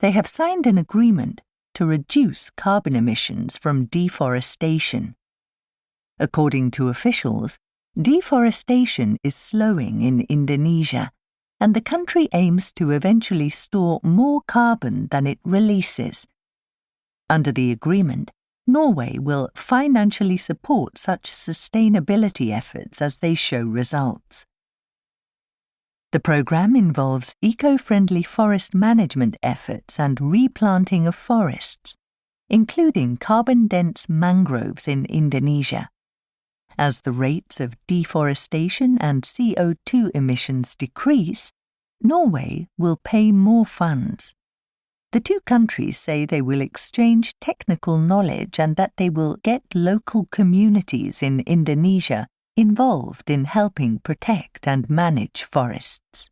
They have signed an agreement to reduce carbon emissions from deforestation. According to officials, deforestation is slowing in Indonesia, and the country aims to eventually store more carbon than it releases. Under the agreement, Norway will financially support such sustainability efforts as they show results. The program involves eco-friendly forest management efforts and replanting of forests, including carbon-dense mangroves in Indonesia. As the rates of deforestation and CO2 emissions decrease, Norway will pay more funds. The two countries say they will exchange technical knowledge and that they will get local communities in Indonesia involved in helping protect and manage forests.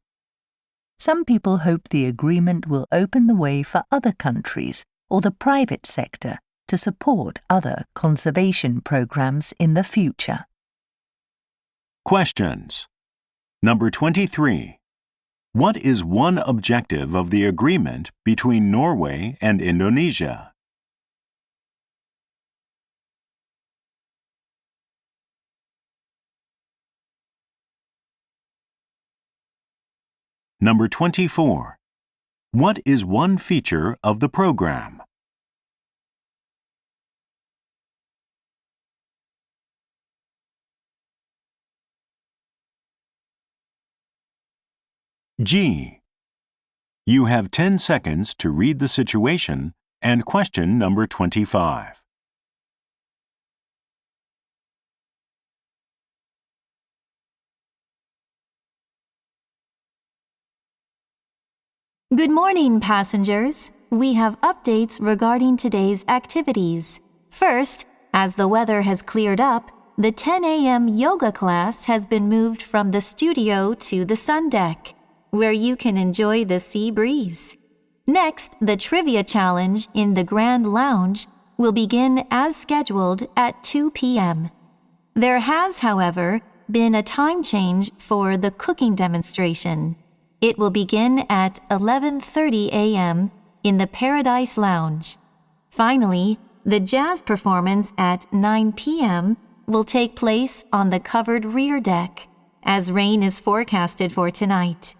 Some people hope the agreement will open the way for other countries or the private sector to support other conservation programs in the future. Questions. Number 23. What is one objective of the agreement between Norway and Indonesia? Number 24. What is one feature of the program? G. You have 10 seconds to read the situation and question number 25. Good morning, passengers. We have updates regarding today's activities. First, as the weather has cleared up, the 10 a.m. yoga class has been moved from the studio to the sun deck, where you can enjoy the sea breeze. Next, the trivia challenge in the Grand Lounge will begin as scheduled at 2 p.m. There has, however, been a time change for the cooking demonstration. It will begin at 11:30 a.m. in the Paradise Lounge. Finally, the jazz performance at 9 p.m. will take place on the covered rear deck, as rain is forecasted for tonight.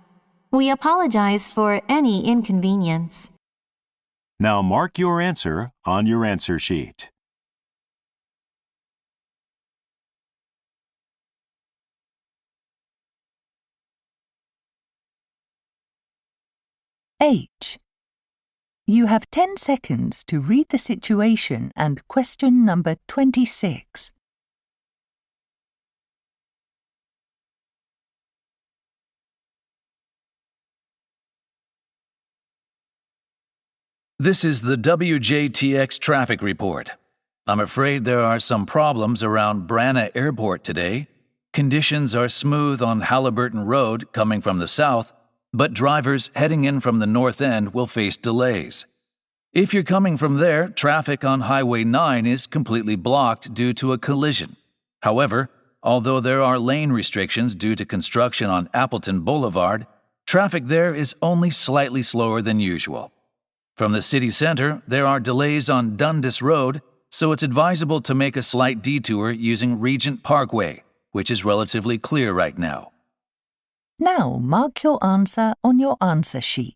We apologize for any inconvenience. Now mark your answer on your answer sheet. H. You have 10 seconds to read the situation and question number 26. This is the WJTX traffic report. I'm afraid there are some problems around Branna Airport today. Conditions are smooth on Halliburton Road coming from the south, but drivers heading in from the north end will face delays. If you're coming from there, traffic on Highway 9 is completely blocked due to a collision. However, although there are lane restrictions due to construction on Appleton Boulevard, traffic there is only slightly slower than usual. From the city center, there are delays on Dundas Road, so it's advisable to make a slight detour using Regent Parkway, which is relatively clear right now. Now mark your answer on your answer sheet.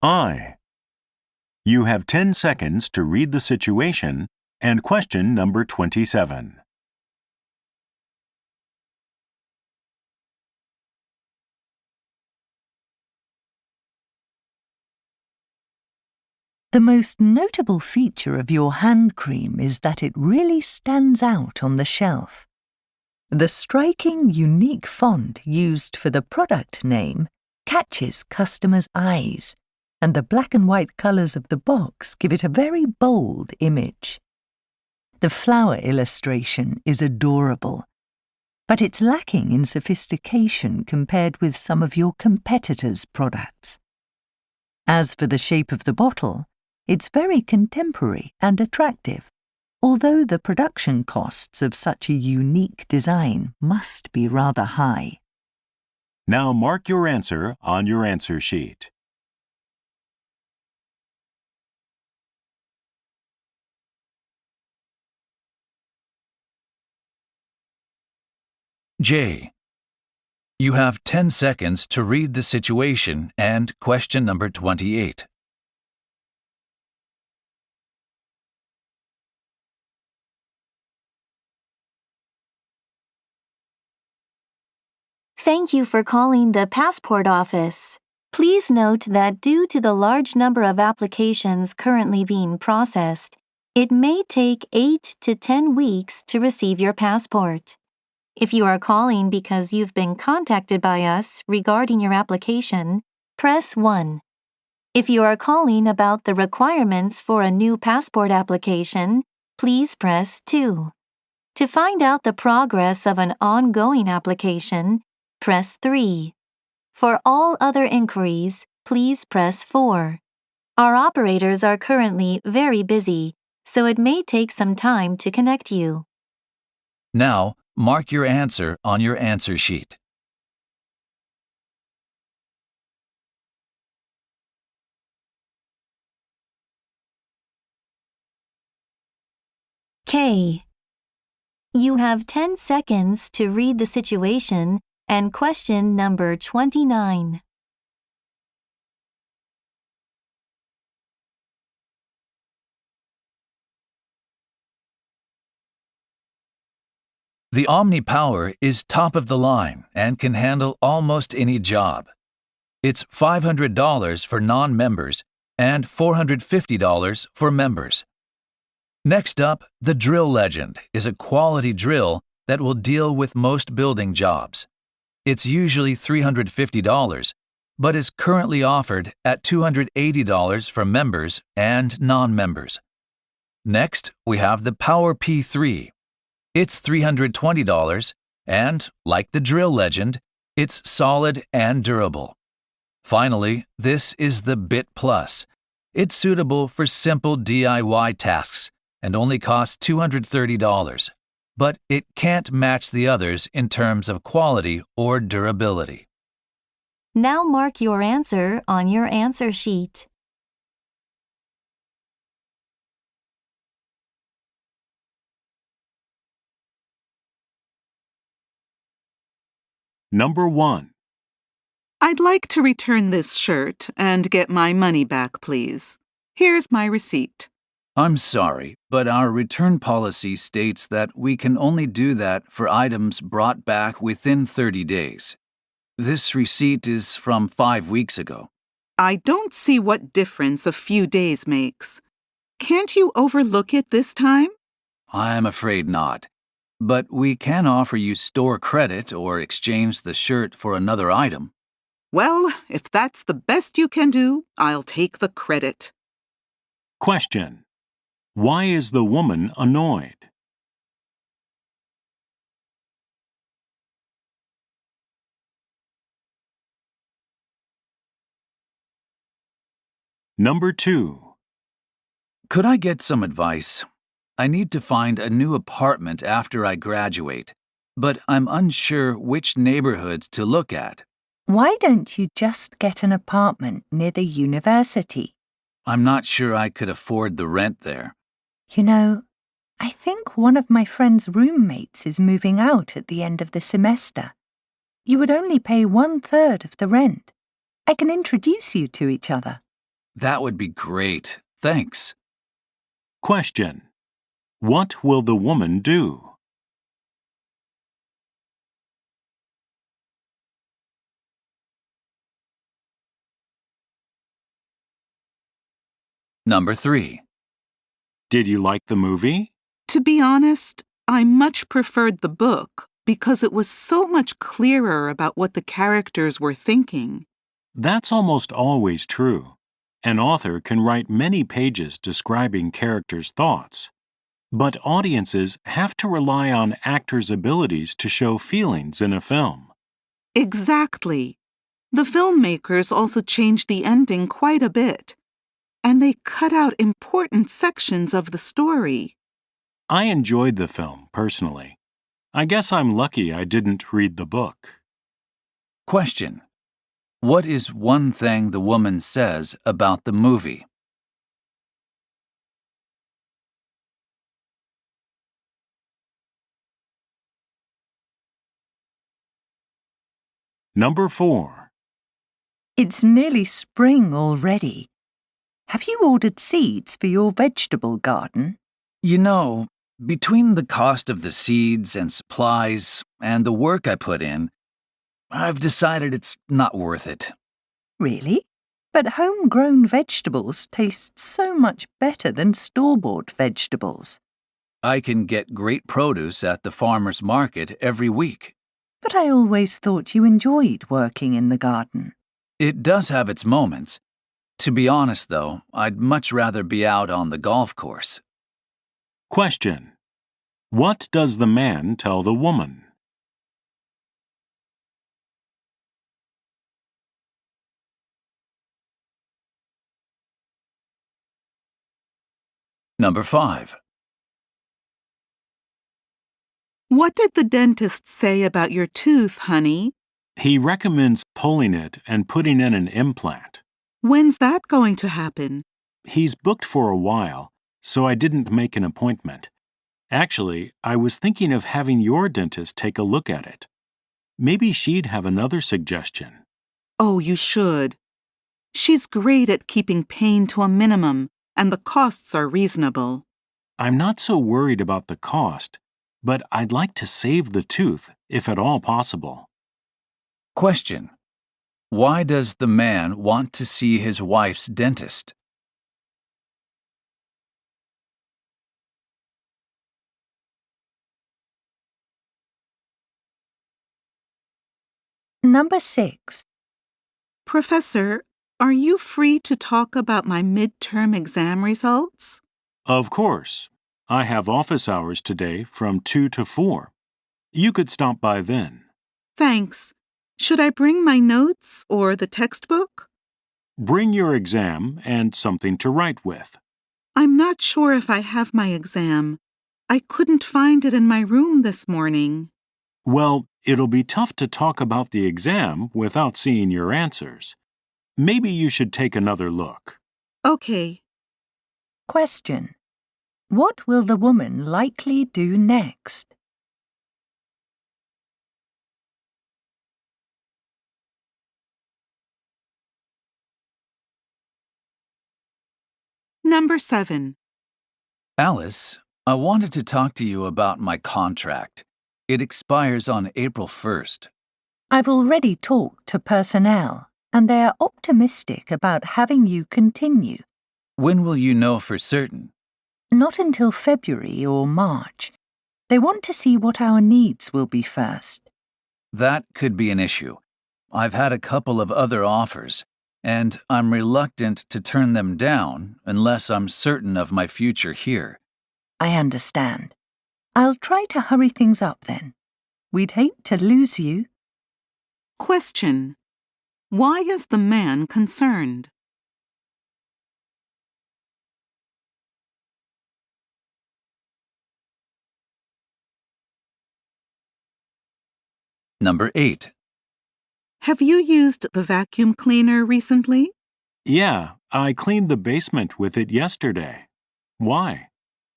I. You have 10 seconds to read the situation and question number 27. The most notable feature of your hand cream is that it really stands out on the shelf. The striking, unique font used for the product name catches customers' eyes, and the black and white colours of the box give it a very bold image. The flower illustration is adorable, but it's lacking in sophistication compared with some of your competitors' products. As for the shape of the bottle, it's very contemporary and attractive, although the production costs of such a unique design must be rather high. Now mark your answer on your answer sheet. J. You have 10 seconds to read the situation and question number 28. Thank you for calling the passport office. Please note that due to the large number of applications currently being processed, it may take 8 to 10 weeks to receive your passport. If you are calling because you've been contacted by us regarding your application, press 1. If you are calling about the requirements for a new passport application, please press 2. To find out the progress of an ongoing application, press 3. For all other inquiries, please press 4. Our operators are currently very busy, so it may take some time to connect you. Now, mark your answer on your answer sheet. K. You have 10 seconds to read the situation and question number 29. The Omni Power is top of the line and can handle almost any job. It's $500 for non-members and $450 for members. Next up, the drill legend is a quality drill that will deal with most building jobs. It's usually $350, but is currently offered at $280 for members and non-members. Next, we have the Power P3. It's $320, and, like the drill legend, it's solid and durable. Finally, this is the Bit Plus. It's suitable for simple DIY tasks and only costs $230, but it can't match the others in terms of quality or durability. Now mark your answer on your answer sheet. Number 1. I'd like to return this shirt and get my money back, please. Here's my receipt. I'm sorry, but our return policy states that we can only do that for items brought back within 30 days. This receipt is from 5 weeks ago. I don't see what difference a few days makes. Can't you overlook it this time? I'm afraid not. But we can offer you store credit or exchange the shirt for another item. Well, if that's the best you can do, I'll take the credit. Question. Why is the woman annoyed? Number 2. Could I get some advice? I need to find a new apartment after I graduate, but I'm unsure which neighborhoods to look at. Why don't you just get an apartment near the university? I'm not sure I could afford the rent there. You know, I think one of my friend's roommates is moving out at the end of the semester. You would only pay 1/3 of the rent. I can introduce you to each other. That would be great. Thanks. Question. What will the woman do? Number 3. Did you like the movie? To be honest, I much preferred the book because it was so much clearer about what the characters were thinking. That's almost always true. An author can write many pages describing characters' thoughts. But audiences have to rely on actors' abilities to show feelings in a film. Exactly. The filmmakers also changed the ending quite a bit, and they cut out important sections of the story. I enjoyed the film, personally. I guess I'm lucky I didn't read the book. Question. What is one thing the woman says about the movie? Number 4. It's nearly spring already. Have you ordered seeds for your vegetable garden? You know, between the cost of the seeds and supplies and the work I put in, I've decided it's not worth it. Really? But homegrown vegetables taste so much better than store-bought vegetables. I can get great produce at the farmer's market every week. But I always thought you enjoyed working in the garden. It does have its moments. To be honest, though, I'd much rather be out on the golf course. Question. What does the man tell the woman? Number 5. What did the dentist say about your tooth, honey? He recommends pulling it and putting in an implant. When's that going to happen? He's booked for a while, so I didn't make an appointment. Actually, I was thinking of having your dentist take a look at it. Maybe she'd have another suggestion. Oh, you should. She's great at keeping pain to a minimum, and the costs are reasonable. I'm not so worried about the cost, but I'd like to save the tooth, if at all possible. Question. Why does the man want to see his wife's dentist? Number 6. Professor, are you free to talk about my midterm exam results? Of course. I have office hours today from 2 to 4. You could stop by then. Thanks. Should I bring my notes or the textbook? Bring your exam and something to write with. I'm not sure if I have my exam. I couldn't find it in my room this morning. Well, it'll be tough to talk about the exam without seeing your answers. Maybe you should take another look. Okay. Question. What will the woman likely do next? Number 7. Alice, I wanted to talk to you about my contract. It expires on April 1st. I've already talked to personnel, and they are optimistic about having you continue. When will you know for certain? Not until February or March. They want to see what our needs will be first. That could be an issue. I've had a couple of other offers, and I'm reluctant to turn them down unless I'm certain of my future here. I understand. I'll try to hurry things up then. We'd hate to lose you. Question. Why is the man concerned? Number 8. Have you used the vacuum cleaner recently? Yeah, I cleaned the basement with it yesterday. Why?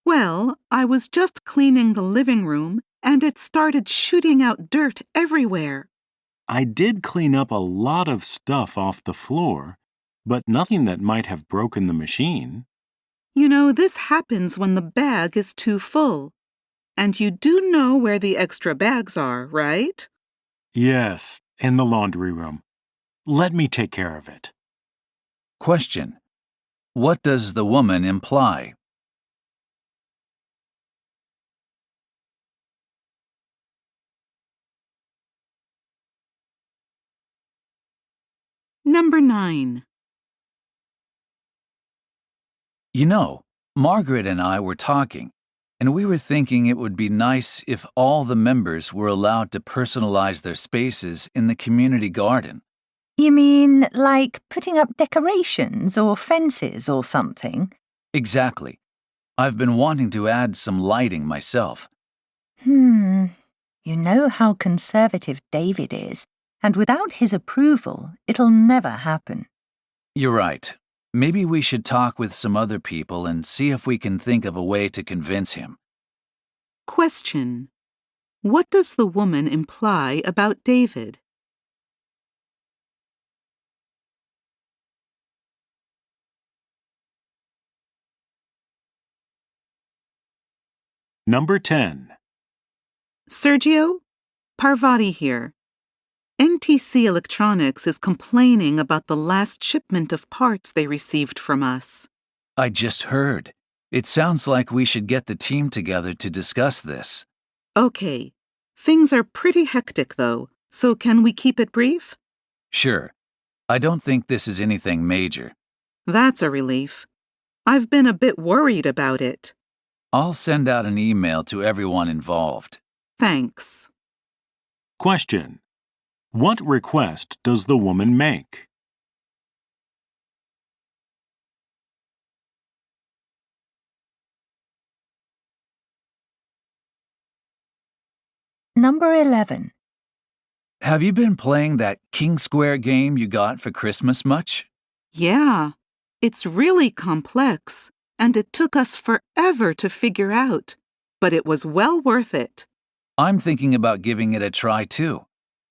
Well, I was just cleaning the living room and it started shooting out dirt everywhere. I did clean up a lot of stuff off the floor, but nothing that might have broken the machine. You know, this happens when the bag is too full. And you do know where the extra bags are, right? Yes, in the laundry room. Let me take care of it. Question. What does the woman imply? Number 9. You know, Margaret and I were talking, and we were thinking it would be nice if all the members were allowed to personalize their spaces in the community garden. You mean like putting up decorations or fences or something? Exactly. I've been wanting to add some lighting myself. You know how conservative David is, and without his approval, it'll never happen. You're right. Maybe we should talk with some other people and see if we can think of a way to convince him. Question. What does the woman imply about David? Number 10. Sergio, Parvati here. NTC Electronics is complaining about the last shipment of parts they received from us. I just heard. It sounds like we should get the team together to discuss this. Okay. Things are pretty hectic, though, so can we keep it brief? Sure. I don't think this is anything major. That's a relief. I've been a bit worried about it. I'll send out an email to everyone involved. Thanks. Question. What request does the woman make? Number 11. Have you been playing that King Square game you got for Christmas much? Yeah, it's really complex, and it took us forever to figure out, but it was well worth it. I'm thinking about giving it a try too.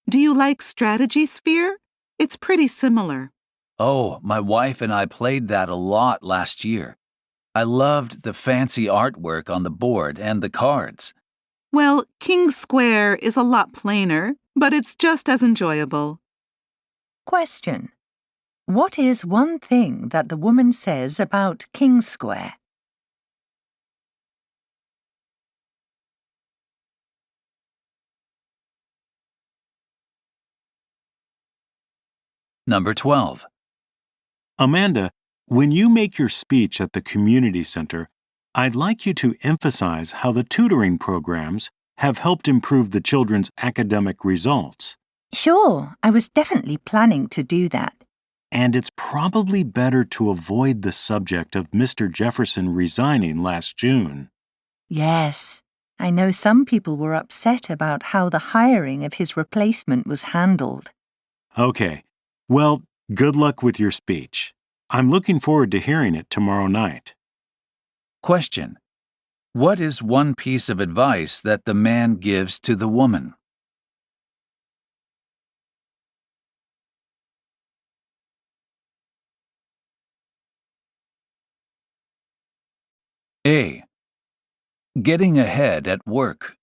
Do you like Strategy Sphere? It's pretty similar. Oh, my wife and I played that a lot last year. I loved the fancy artwork on the board and the cards. Well, King Square is a lot plainer, but it's just as enjoyable. Question. What is one thing that the woman says about King Square? Number 12. Amanda, when you make your speech at the community center, I'd like you to emphasize how the tutoring programs have helped improve the children's academic results. Sure, I was definitely planning to do that. And it's probably better to avoid the subject of Mr. Jefferson resigning last June. Yes, I know some people were upset about how the hiring of his replacement was handled. Okay, well, good luck with your speech. I'm looking forward to hearing it tomorrow night. Question. What is one piece of advice that the man gives to the woman? A. Getting ahead at work.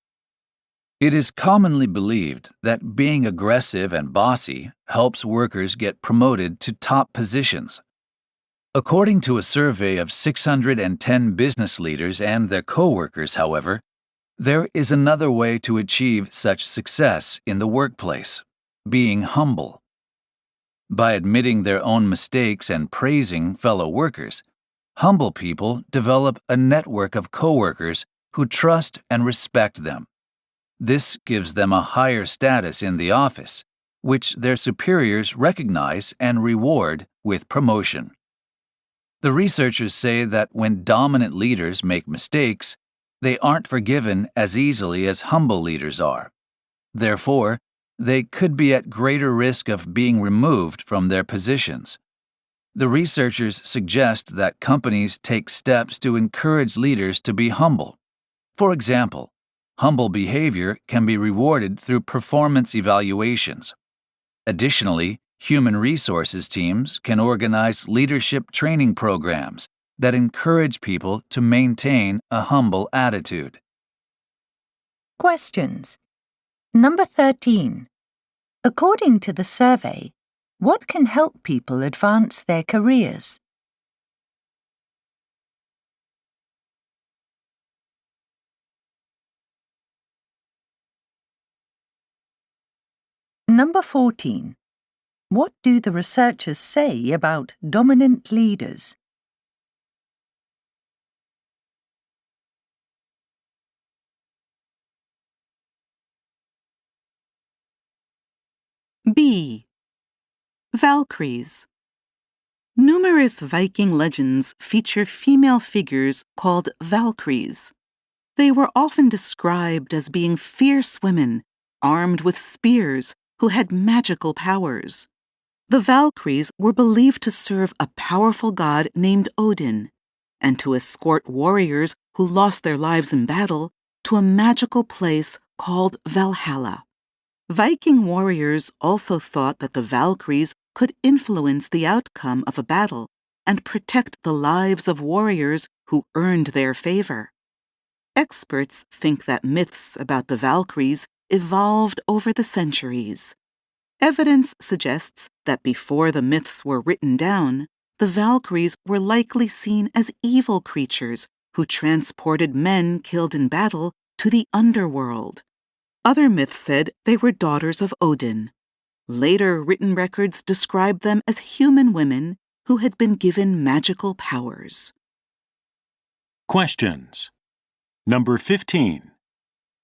It is commonly believed that being aggressive and bossy helps workers get promoted to top positions. According to a survey of 610 business leaders and their co-workers, however, there is another way to achieve such success in the workplace: being humble. By admitting their own mistakes and praising fellow workers, humble people develop a network of co-workers who trust and respect them. This gives them a higher status in the office, which their superiors recognize and reward with promotion. The researchers say that when dominant leaders make mistakes, they aren't forgiven as easily as humble leaders are. Therefore, they could be at greater risk of being removed from their positions. The researchers suggest that companies take steps to encourage leaders to be humble. For example, humble behavior can be rewarded through performance evaluations. Additionally, human resources teams can organize leadership training programs that encourage people to maintain a humble attitude. Questions. Number 13. According to the survey, what can help people advance their careers? Number 14. What do the researchers say about dominant leaders? B. Valkyries. Numerous Viking legends feature female figures called Valkyries. They were often described as being fierce women, armed with spears, who had magical powers. The Valkyries were believed to serve a powerful god named Odin, and to escort warriors who lost their lives in battle to a magical place called Valhalla. Viking warriors also thought that the Valkyries could influence the outcome of a battle and protect the lives of warriors who earned their favor. Experts think that myths about the Valkyries evolved over the centuries. Evidence suggests that before the myths were written down, the Valkyries were likely seen as evil creatures who transported men killed in battle to the underworld. Other myths said they were daughters of Odin. Later written records described them as human women who had been given magical powers. Questions. Number 15.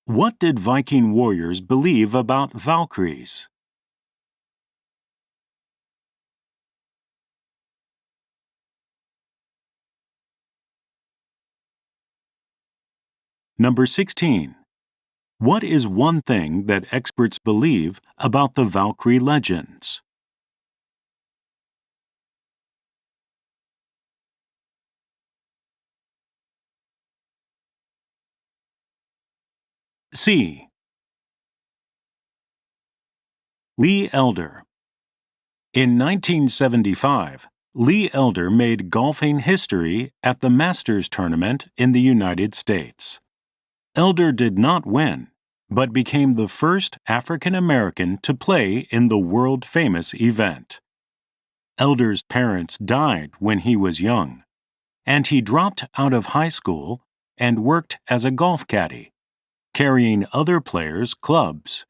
What did Viking warriors believe about Valkyries? Number 16. What is one thing that experts believe about the Valkyrie legends? C. Lee Elder. In 1975, Lee Elder made golfing history at the Masters tournament in the United States. Elder did not win, but became the first African American to play in the world-famous event. Elder's parents died when he was young, and he dropped out of high school and worked as a golf caddy, carrying other players' clubs.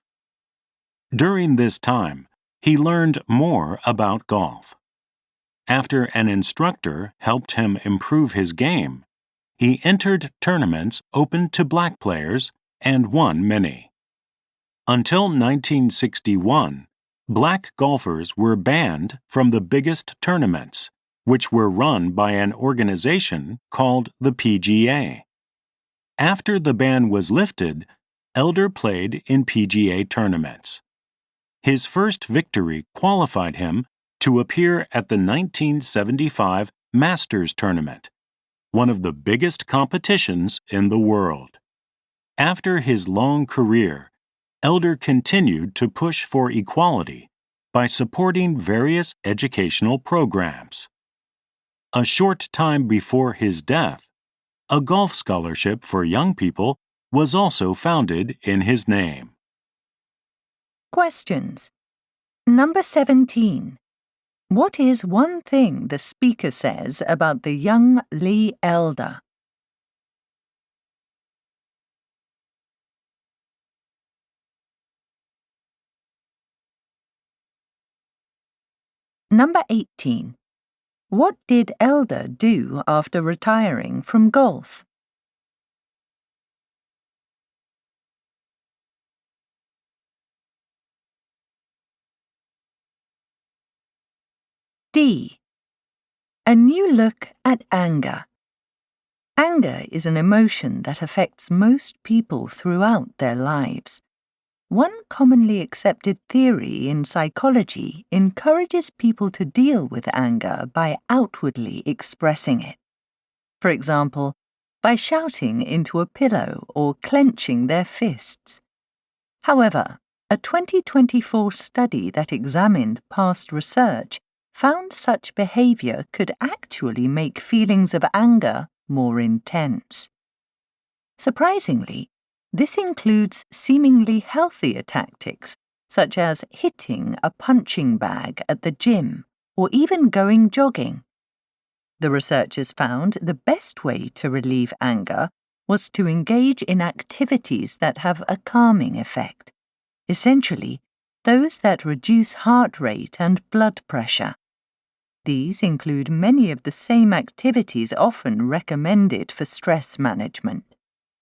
During this time, he learned more about golf. After an instructor helped him improve his game, he entered tournaments open to black players and won many. Until 1961, black golfers were banned from the biggest tournaments, which were run by an organization called the PGA. After the ban was lifted, Elder played in PGA tournaments. His first victory qualified him to appear at the 1975 Masters Tournament, one of the biggest competitions in the world. After his long career, Elder continued to push for equality by supporting various educational programs. A short time before his death, a golf scholarship for young people was also founded in his name. Questions. Number 17. What is one thing the speaker says about the young Lee Elder? Number 18. What did Elder do after retiring from golf? D. A new look at anger. Anger is an emotion that affects most people throughout their lives. One commonly accepted theory in psychology encourages people to deal with anger by outwardly expressing it. For example, by shouting into a pillow or clenching their fists. However, a 2024 study that examined past research found such behavior could actually make feelings of anger more intense. Surprisingly, this includes seemingly healthier tactics, such as hitting a punching bag at the gym or even going jogging. The researchers found the best way to relieve anger was to engage in activities that have a calming effect, essentially, those that reduce heart rate and blood pressure. These include many of the same activities often recommended for stress management,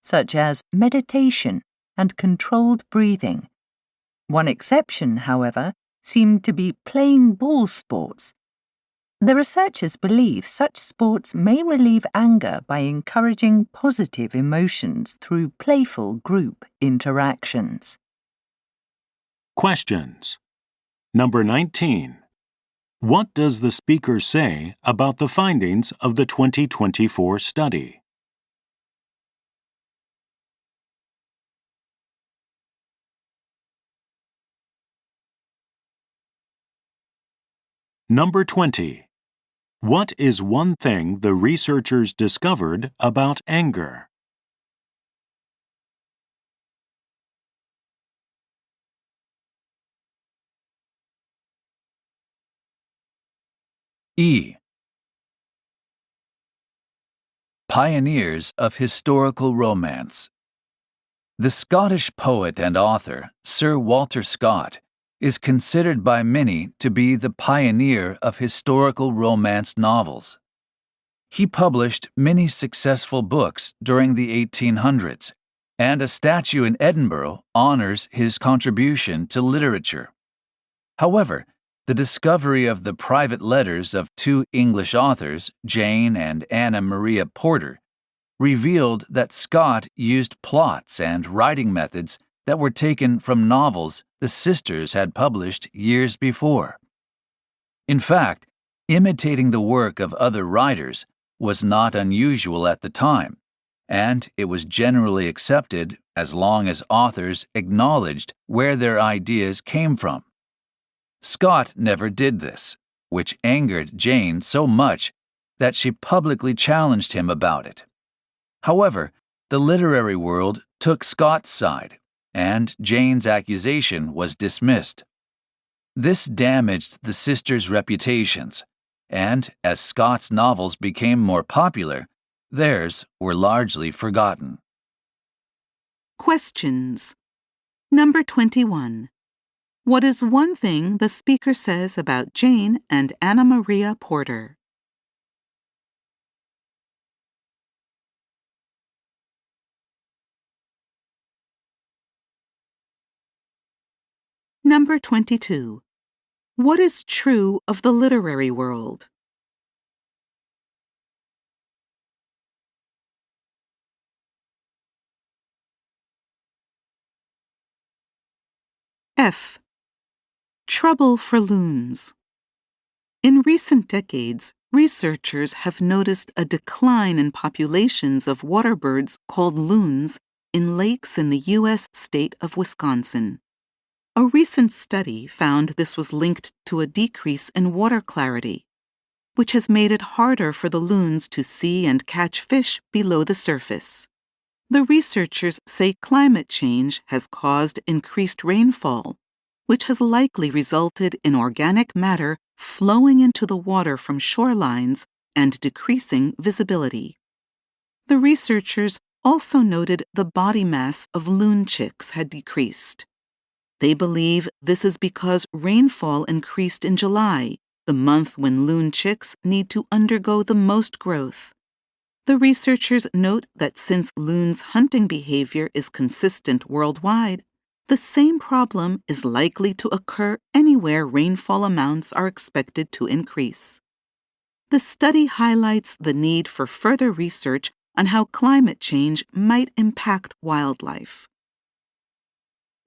such as meditation and controlled breathing. One exception, however, seemed to be playing ball sports. The researchers believe such sports may relieve anger by encouraging positive emotions through playful group interactions. Questions. Number 19. What does the speaker say about the findings of the 2024 study? Number 20. What is one thing the researchers discovered about anger? E. Pioneers of historical romance. The Scottish poet and author, Sir Walter Scott, is considered by many to be the pioneer of historical romance novels. He published many successful books during the 1800s, and a statue in Edinburgh honors his contribution to literature. However, the discovery of the private letters of two English authors, Jane and Anna Maria Porter, revealed that Scott used plots and writing methods that were taken from novels the sisters had published years before. In fact, imitating the work of other writers was not unusual at the time, and it was generally accepted as long as authors acknowledged where their ideas came from. Scott never did this, which angered Jane so much that she publicly challenged him about it. However, the literary world took Scott's side, and Jane's accusation was dismissed. This damaged the sisters' reputations, and as Scott's novels became more popular, theirs were largely forgotten. Questions. Number 21. What is one thing the speaker says about Jane and Anna Maria Porter? Number 22. What is true of the literary world? F. Trouble for loons. In recent decades, researchers have noticed a decline in populations of water birds called loons in lakes in the U.S. state of Wisconsin. A recent study found this was linked to a decrease in water clarity, which has made it harder for the loons to see and catch fish below the surface. The researchers say climate change has caused increased rainfall, which has likely resulted in organic matter flowing into the water from shorelines and decreasing visibility. The researchers also noted the body mass of loon chicks had decreased. They believe this is because rainfall increased in July, the month when loon chicks need to undergo the most growth. The researchers note that since loons' hunting behavior is consistent worldwide, the same problem is likely to occur anywhere rainfall amounts are expected to increase. The study highlights the need for further research on how climate change might impact wildlife.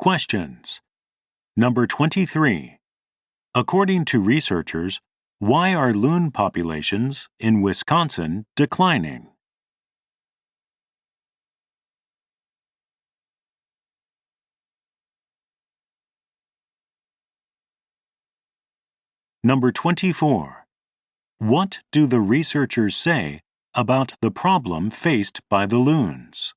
Questions. Number 23. According to researchers, why are loon populations in Wisconsin declining? Number 24. What do the researchers say about the problem faced by the loons?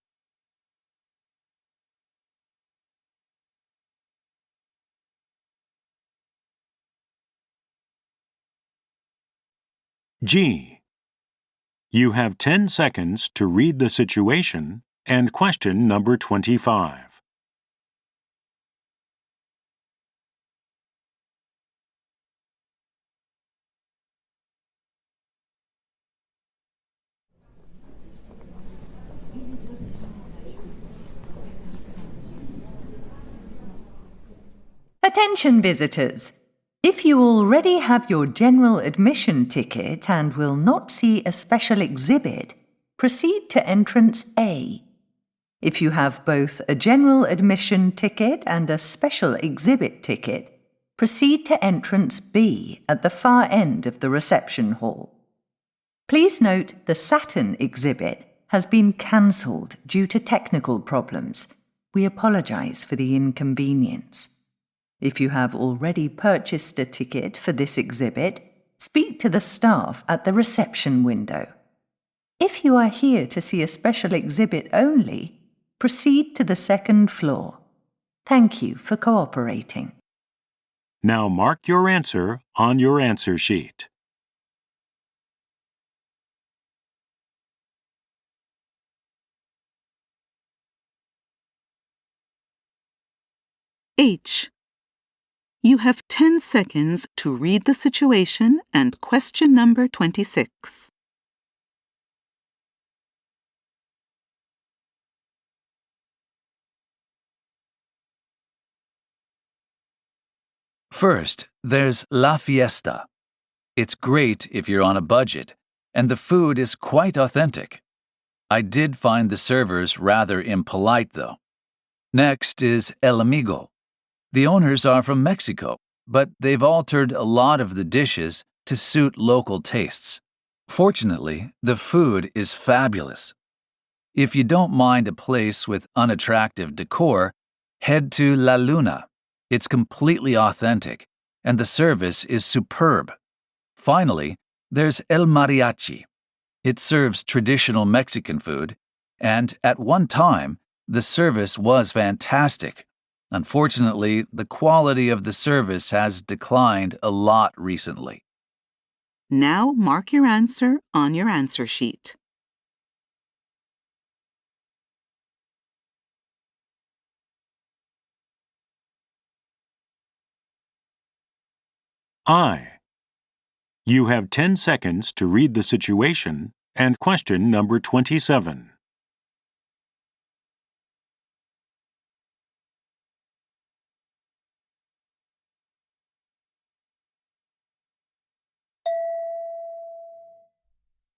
G. You have 10 seconds to read the situation and question number 25. Attention visitors! If you already have your general admission ticket and will not see a special exhibit, proceed to entrance A. If you have both a general admission ticket and a special exhibit ticket, proceed to entrance B at the far end of the reception hall. Please note the Saturn exhibit has been cancelled due to technical problems. We apologize for the inconvenience. If you have already purchased a ticket for this exhibit, speak to the staff at the reception window. If you are here to see a special exhibit only, proceed to the second floor. Thank you for cooperating. Now mark your answer on your answer sheet. H. You have 10 seconds to read the situation and question number 26. First, there's La Fiesta. It's great if you're on a budget, and the food is quite authentic. I did find the servers rather impolite, though. Next is El Amigo. The owners are from Mexico, but they've altered a lot of the dishes to suit local tastes. Fortunately, the food is fabulous. If you don't mind a place with unattractive decor, head to La Luna. It's completely authentic, and the service is superb. Finally, there's El Mariachi. It serves traditional Mexican food, and at one time, the service was fantastic. Unfortunately, the quality of the service has declined a lot recently. Now mark your answer on your answer sheet. I. You have 10 seconds to read the situation and question number 27.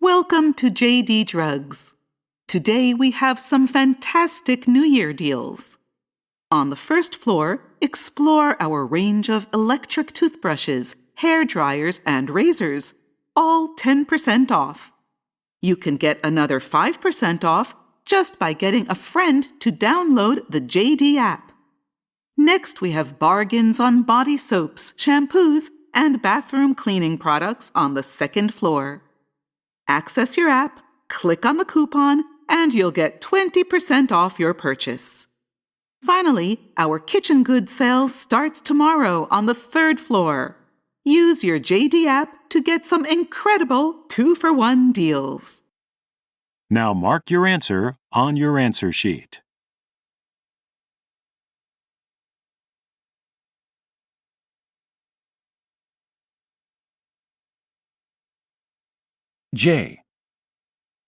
Welcome to JD Drugs. Today we have some fantastic New Year deals. On the first floor, explore our range of electric toothbrushes, hair dryers, and razors, all 10% off. You can get another 5% off just by getting a friend to download the JD app. Next, we have bargains on body soaps, shampoos, and bathroom cleaning products on the second floor. Access your app, click on the coupon, and you'll get 20% off your purchase. Finally, our kitchen goods sale starts tomorrow on the third floor. Use your JD app to get some incredible 2-for-1 deals. Now mark your answer on your answer sheet. J.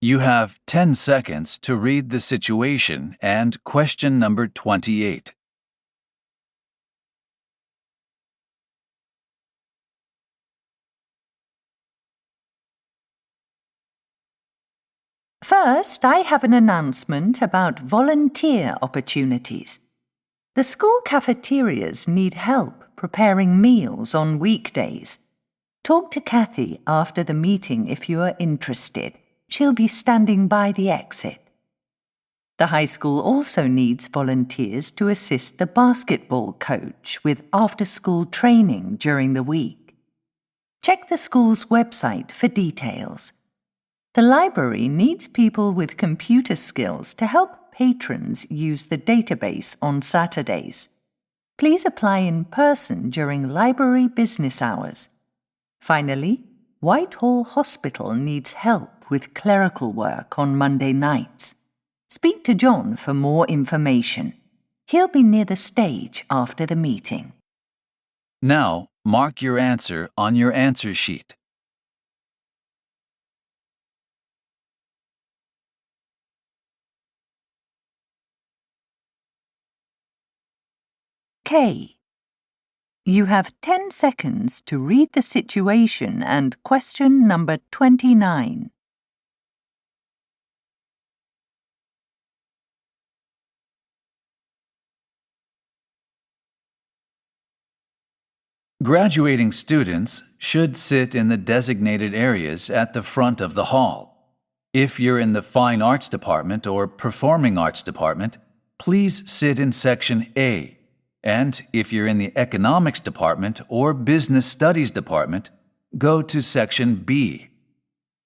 You have 10 seconds to read the situation and question number 28. First, I have an announcement about volunteer opportunities. The school cafeterias need help preparing meals on weekdays. Talk to Kathy after the meeting if you are interested. She'll be standing by the exit. The high school also needs volunteers to assist the basketball coach with after-school training during the week. Check the school's website for details. The library needs people with computer skills to help patrons use the database on Saturdays. Please apply in person during library business hours. Finally, Whitehall Hospital needs help with clerical work on Monday nights. Speak to John for more information. He'll be near the stage after the meeting. Now, mark your answer on your answer sheet. K. You have 10 seconds to read the situation and question number 29. Graduating students should sit in the designated areas at the front of the hall. If you're in the Fine Arts Department or Performing Arts Department, please sit in Section A. And if you're in the Economics Department or Business Studies Department, go to Section B.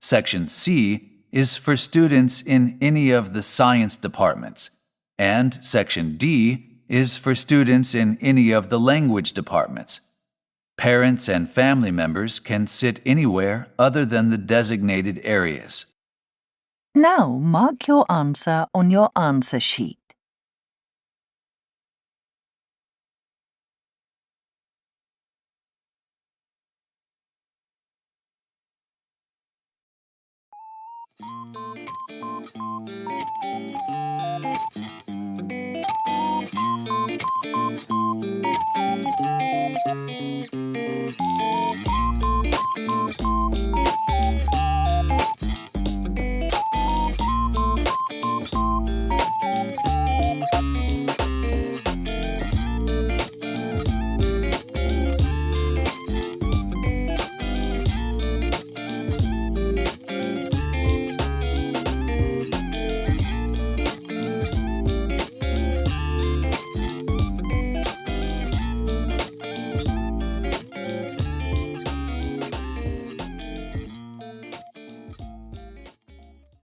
Section C is for students in any of the science departments, and Section D is for students in any of the language departments. Parents and family members can sit anywhere other than the designated areas. Now mark your answer on your answer sheet.